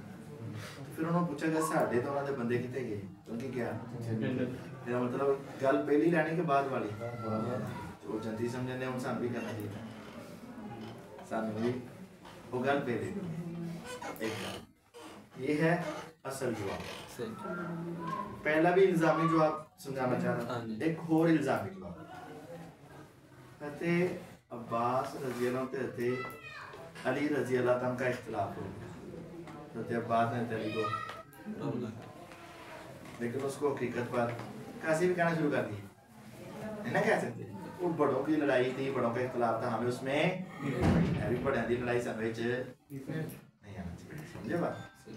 پھر انہوں نے پوچھا کہ ساڈے تو انہوں نے بندے کتنے گئے, ان کی کیا میرا مطلب گل پہلی لینے کے بعد والی وہ جنتی سمجھنے ان سان بھی کرنا چاہیے, سان بھی وہ گل پہلے ایک گل. یہ ہے اصل جواب. پہلا بھی الزامی جواب سمجھانا چاہ رہا ہوں, ایک اور الزامی جواب. کہتے عباس رضی اللہ عنہ کہتے علی رضی اللہ عنہ کا اختلاف ہو گیا. حضرت عباس نے علی کو, لیکن اس کو حقیقت پر کیسے بھی کہنا شروع کر دی, نہیں نہ کہہ سکتے. وہ بڑوں کی لڑائی تھی, بڑوں کا اختلاف تھا, ہمیں اس میں بھی بڑوں کی لڑائی سب نہیں آنا چاہیے. سمجھے بات؟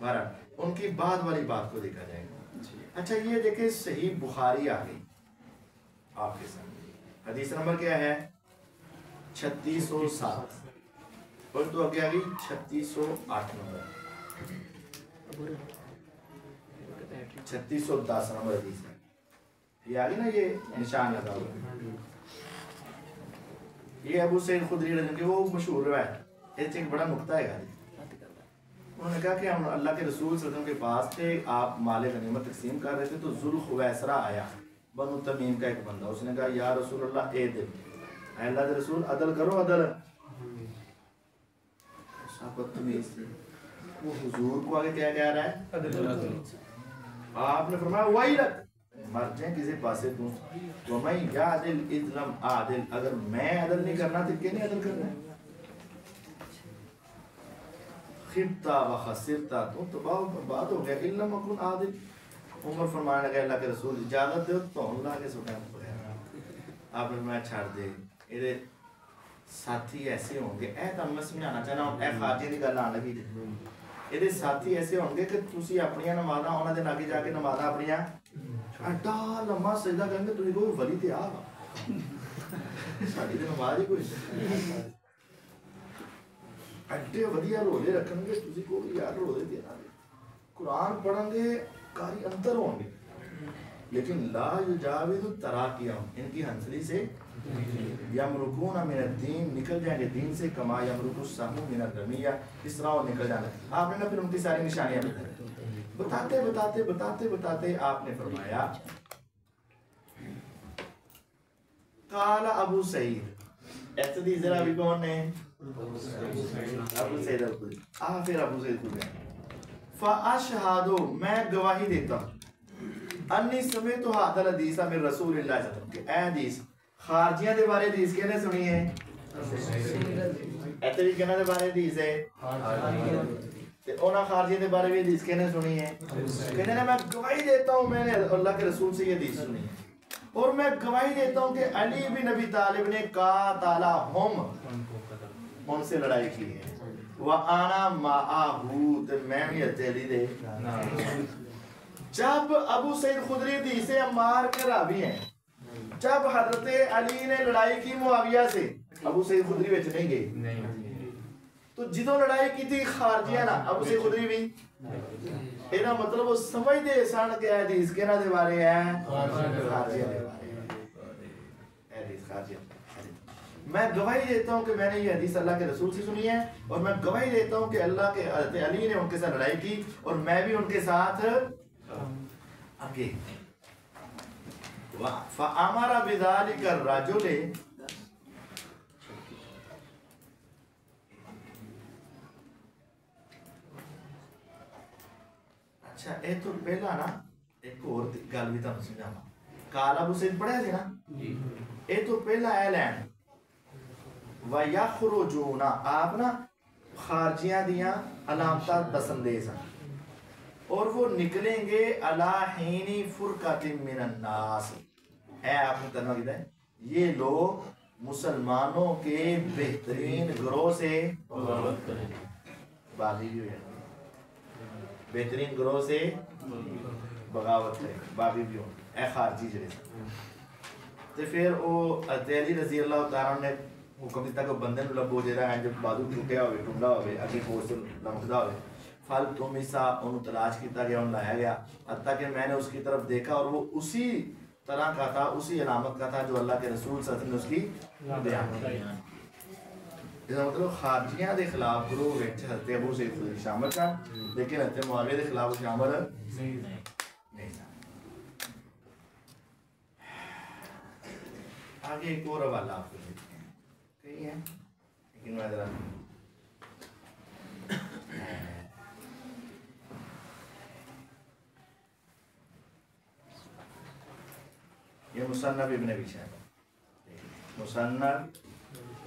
بہرحال ان کی بعد والی بات کو دیکھا جائے گا. اچھا یہ دیکھیں صحیح بخاری آ گئی آپ کے سامنے, حدیث نمبر کیا ہے؟ 3607, اور تو آگے آ گئی 3608 نمبر, 3610 نمبر حدیث ہے. یہ آگئی نا, یہ نشان لگا ہوا, یہ ابو سعید خدری رضی اللہ عنہ, وہ مشہور روایت. اس ایک بڑا نقطہ ہے گا. انہوں نے کہا کہ ہم اللہ کے رسول صلی اللہ علیہ وسلم کے پاس تھے, آپ مال غنیمت تقسیم کر رہے تھے, تو ذوالخویسرہ آیا, بنو تمیم کا ایک بندہ. اس نے کہا یا رسول اللہ اے دل, اے اللہ کے رسول عدل کرو, عدل. بدتمیز تھی, وہ حضور کو آگے کیا کہہ رہا ہے؟ آپ نے فرمایا وَيْلَكَ, مر جائیں کسی پاسے تم, وَمَنْ يَعْدِلْ إِذْ لَمْ أَعْدِلْ, اگر میں عدل نہیں کرنا تو کیا نہیں عدل کرنا ہے؟ خِبْتَ وَخَسِرْتَ, تو تباہ برباد ہو گیا. إِن لَمْ أَكُنْ عَادِلْ, عمر فرمانے لگا اللہ کے رسول اجازت دے تو اللہ کے سبحان بغیر. آپ نے فرمایا چھاڑ دے, یہ ساتھی ایسے ہوں گے, اے تم میں سمجھانا چاہنا ہوں, اے خارجی دی گل آن لگی جی, یہ ساتھی ایسے ہوں گے کہ تسی اپنی نمازاں انہاں دے لاگے جا کے نمازاں اپنی اڈا لمبا سجدہ کریں گے, تسی کوئی ولی تے آ ساڈی تے نماز ہی کوئی اڈے ودیا روزے رکھن گے, تسی کوئی یار روزے تے نہ قرآن پڑھیں گے کاری انتر ہوں گے, لیکن لا یجاوز تراکیہم, ان کی ہنسلی سے یمرکون من الدین, نکل جائیں گے دین سے, کما یمرک السہم من الرمیہ, اس طرح وہ نکل جانا. آپ نے نا پھر ان کی ساری نشانیاں بتاتے بتاتے بتاتے بتاتے آپ نے فرمایا قال ابو سعید, ایسے ذرا بھی کون ہے؟ ابو سعید الخدری. پھر ابو سعید الخدری, فاشہد, میں گواہی دیتا ہوں, انی سمعت ھذا الحدیث من رسول اللہ صلی اللہ علیہ وسلم, کہ اے حدیث خارجیاں دے بارے حدیث کہنے سنی ہے؟ ایتے بھی کہنے دے بارے حدیث ہے, تے اونا خارجیاں دے بارے بھی حدیث کہنے سنی ہے. کہنے نے میں گواہی دیتا ہوں میں نے اللہ کے رسول سے یہ حدیث سنی ہے, اور میں گواہی دیتا ہوں کہ علی بن ابی طالب نے قاتلہم, ان سے لڑائی کی ہے, وَأَنَا مَعَهُ, تے میں بھی علی دے. جب ابو سعید خدری حدیث عمار کے راوی ہیں, جب حضرت علی نے لڑائی کی معاویہ سے, ابو سعید خدری وچ نہیں گئی, تو جدوں لڑائی کی تھی خارجیاں نا, ابو سعید خدری بھی, اینا مطلب وہ سمجھ دے سان کہ حدیث کہنا دے بارے ہے خارجیاں دے بارے ہے, حدیث خارجیاں. میں گواہی دیتا ہوں کہ میں نے یہ حدیث اللہ کے رسول سے سنی ہے, اور میں گواہی دیتا ہوں کہ اللہ کے حضرت علی نے ان کے ساتھ لڑائی کی, اور میں بھی ان کے ساتھ آگے. فَأَمَرَ بِذَلِكَ الرَّجُلِ, اچھا اے تو پہلا نا ایک اور گل بھی تمہیں سمجھاواں, قال ابو سعید پڑھیا سی نا, اے تو پہلا اعلان وَيَخْرُجُونَ, آپ نا خارجیاں دیاں علامتاں دسندیز ہیں, اور وہ نکلیں گے علی حین فرقۃ من الناس, اے آپ نے ترجمہ کیا ہے یہ لوگ مسلمانوں کے بہترین گروہ سے باغی بھی ہوئے بہترین گروہ سے بغاوت ہے باغی بھی ہوں اے خارجی جڑے تے پھر وہ حضرت علی رضی اللہ تعالیٰ نے حکم دیتا کہ بندے نو لبو جڑا ہے جب بازو ٹوٹیا ہوئے ٹنڈا ہوئے اگے پوسٹ لمکدا ہوئے پھل تم ایسا انہوں تلاش کیتا گیا انہوں لایا گیا حتیٰ کہ میں نے اس کی طرف دیکھا اور وہ اسی طرح کا تھا اسی علامت کا تھا جو اللہ کے رسول صلی اللہ علیہ وسلم نے اس کی بیان کیا اس کا مطلب خارجیاں دے خلاف گروہ وچ حضرت ابو سعید خدری شامل تھا لیکن حضرت معاویہ دے خلاف شامل نہیں تھا آگے ایک اور حوالہ آپ کو دیکھتے ہیں کئی ہیں لیکن میں ذرا یہ مصنف ابن ابی شیبہ مصنف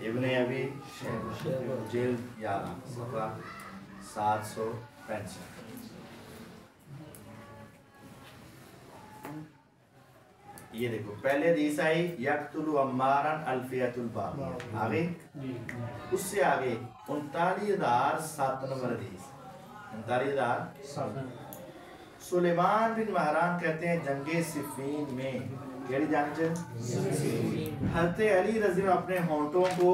ابن ابی شیبہ جلد 11 صفحہ 765 یہ دیکھو پہلے حدیث آئی یقتل عمارا الفیۃ الباغیہ آگے اس سے آگے 39,007 نمبر حدیث 39,007 سلیمان بن مہران کہتے ہیں جنگ صفین میں کیڑی جنگ حضرت علی رضی اللہ اپنے ہونٹوں کو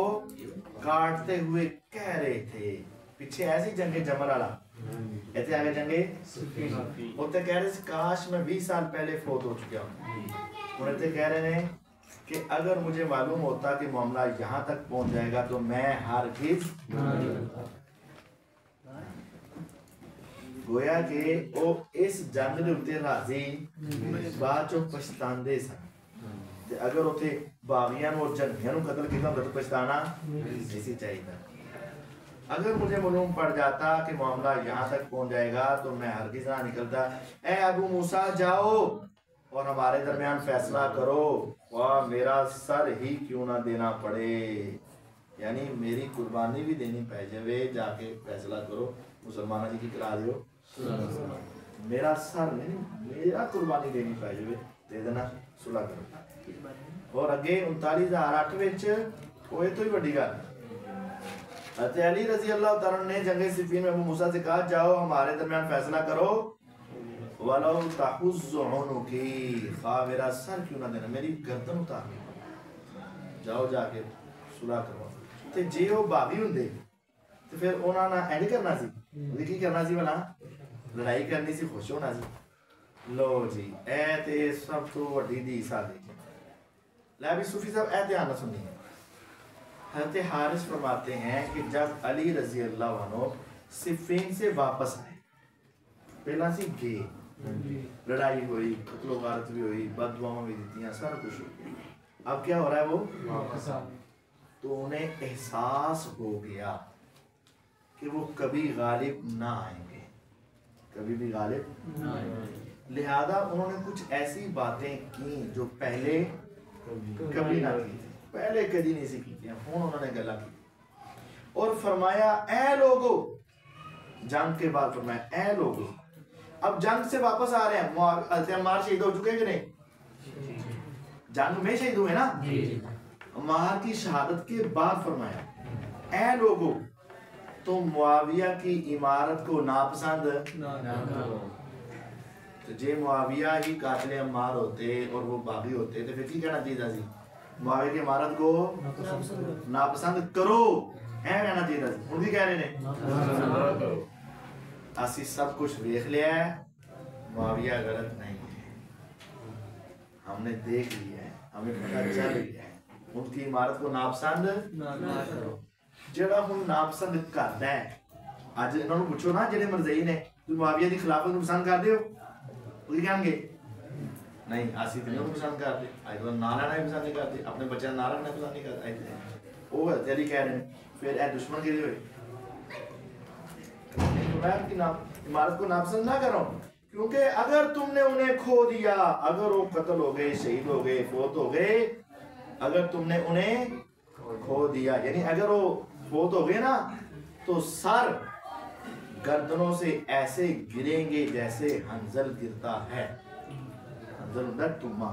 کاٹتے ہوئے کہہ رہے تھے پیچھے ایسی جنگ جمل والا ایسے آگے جنگے ہوتے کہہ رہے کاش میں 20 سال پہلے فوت ہو چکا ہوں انہیں کہہ رہے ہیں کہ اگر مجھے معلوم ہوتا کہ معاملہ یہاں تک پہنچ جائے گا تو میں ہرگز گویا کہ وہ اس جنگ دے اوتے راضی بعد چوں پچھتاندے سن تے اگر اوتھے باغیاں نو جنگیاں نو قتل کیتا ہوندا تو پچھتانا ایسی چاہیے تھا اگر مجھے معلوم پڑ جاتا کہ معاملہ یہاں تک پہنچ جائے گا تو میں ہرگز نہ نکلتا اے ابو موسیٰ جاؤ اور ہمارے درمیان فیصلہ کرو واہ میرا سر ہی کیوں نہ دینا پڑے یعنی میری قربانی بھی دینی پہ جائے جا کے فیصلہ کرو مسلمانہ جی کی کرا دیو میرا سر نہیں میرا قربانی دینی پہ جائے دے دینا صلح کرو اور اگے 39,008 وچ ہوئے تو ہی بڑی گل حضرت علی رضی اللہ تعالیٰ نے جنگ صفین میں ابو موسیٰ سے کہا جاؤ ہمارے درمیان فیصلہ کرو وَلَوْ تَحُزُّ عُنُقِي خواہ میرا سر کیوں نہ دینا میری گردن اتار جاؤ جا کے صلح کرو تے جے وہ باغی ہوندے تو پھر انہاں نے اینڈ کرنا سی وہ کی کرنا سی بنا لڑائی کرنی سی خوش ہونا سی لو جی اے تے سب تو وڈی دی سادی لے بھی صوفی صاحب اے دھیان نہ سنیے حضرت حارث فرماتے ہیں کہ جب علی رضی اللہ عنہ صفین سے واپس آئے پہلا سی گئے لڑائی ہوئی قتل و غارت بھی ہوئی بد دعاؤں بھی دیتی سارا کچھ ہو گیا اب کیا ہو رہا ہے وہ واپس تو انہیں احساس ہو گیا کہ وہ کبھی غالب نہ آئیں گے کبھی بھی غالب نہ آئیں گے لہذا انہوں نے کچھ ایسی باتیں کی جو پہلے کبھی نہ کی تھی پہلے کبھی نہیں سی کی تھی انہوں نے گلا کی اور فرمایا اے لوگو جنگ کے بعد فرمایا اے لوگو اب جنگ سے واپس آ رہے ہیں حضرت عمار شہید ہو چکے کہ نہیں جنگ میں شہید ہوئے نا عمار کی شہادت کے بعد فرمایا اے لوگو تم معاویہ کی عمارت کو ناپسند نہ کرو تو جے معاویہ ہی قاتل عمار ہوتے اور وہ باغی ہوتے تو پھر کی کہنا چاہیے سی معاویہ کی عمارت کو ناپسند کرو ہے کہنا چاہیے سی ان بھی کہہ رہے ہیں اسی سب کچھ دیکھ لیا ہے معاویہ غلط نہیں ہے ہم نے دیکھ لیا ہے ہمیں پتہ چل گیا ہے ان کی عمارت کو ناپسند نہ کرو جڑا ہن ناپسند کردا ہے اج انہاں نو پوچھو نا جڑے مرزئی نے تو معاویہ دی خلافت نو پسند کردے ہو وہ کہن گے نہیں اسی تے نہیں پسند کرتے اج تو نہ لینا پسند نہیں کرتے اپنے بچے نہ رکھنا پسند نہیں کرتے وہ تیری کہہ رہے ہیں پھر اے دشمن کے ہوئے کی عمارت کو ناپسند نہ کرو کیونکہ اگر تم نے انہیں کھو دیا اگر وہ قتل ہو گئے شہید ہو گئے فوت ہو گئے اگر تم نے انہیں کھو دیا یعنی اگر وہ فوت ہو گئے نا تو سر گردنوں سے ایسے گریں گے جیسے حنظل گرتا ہے حنظل ہوتا ہے تما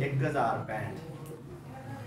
1065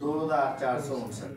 2459।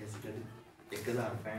1065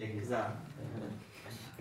1000।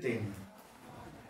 3,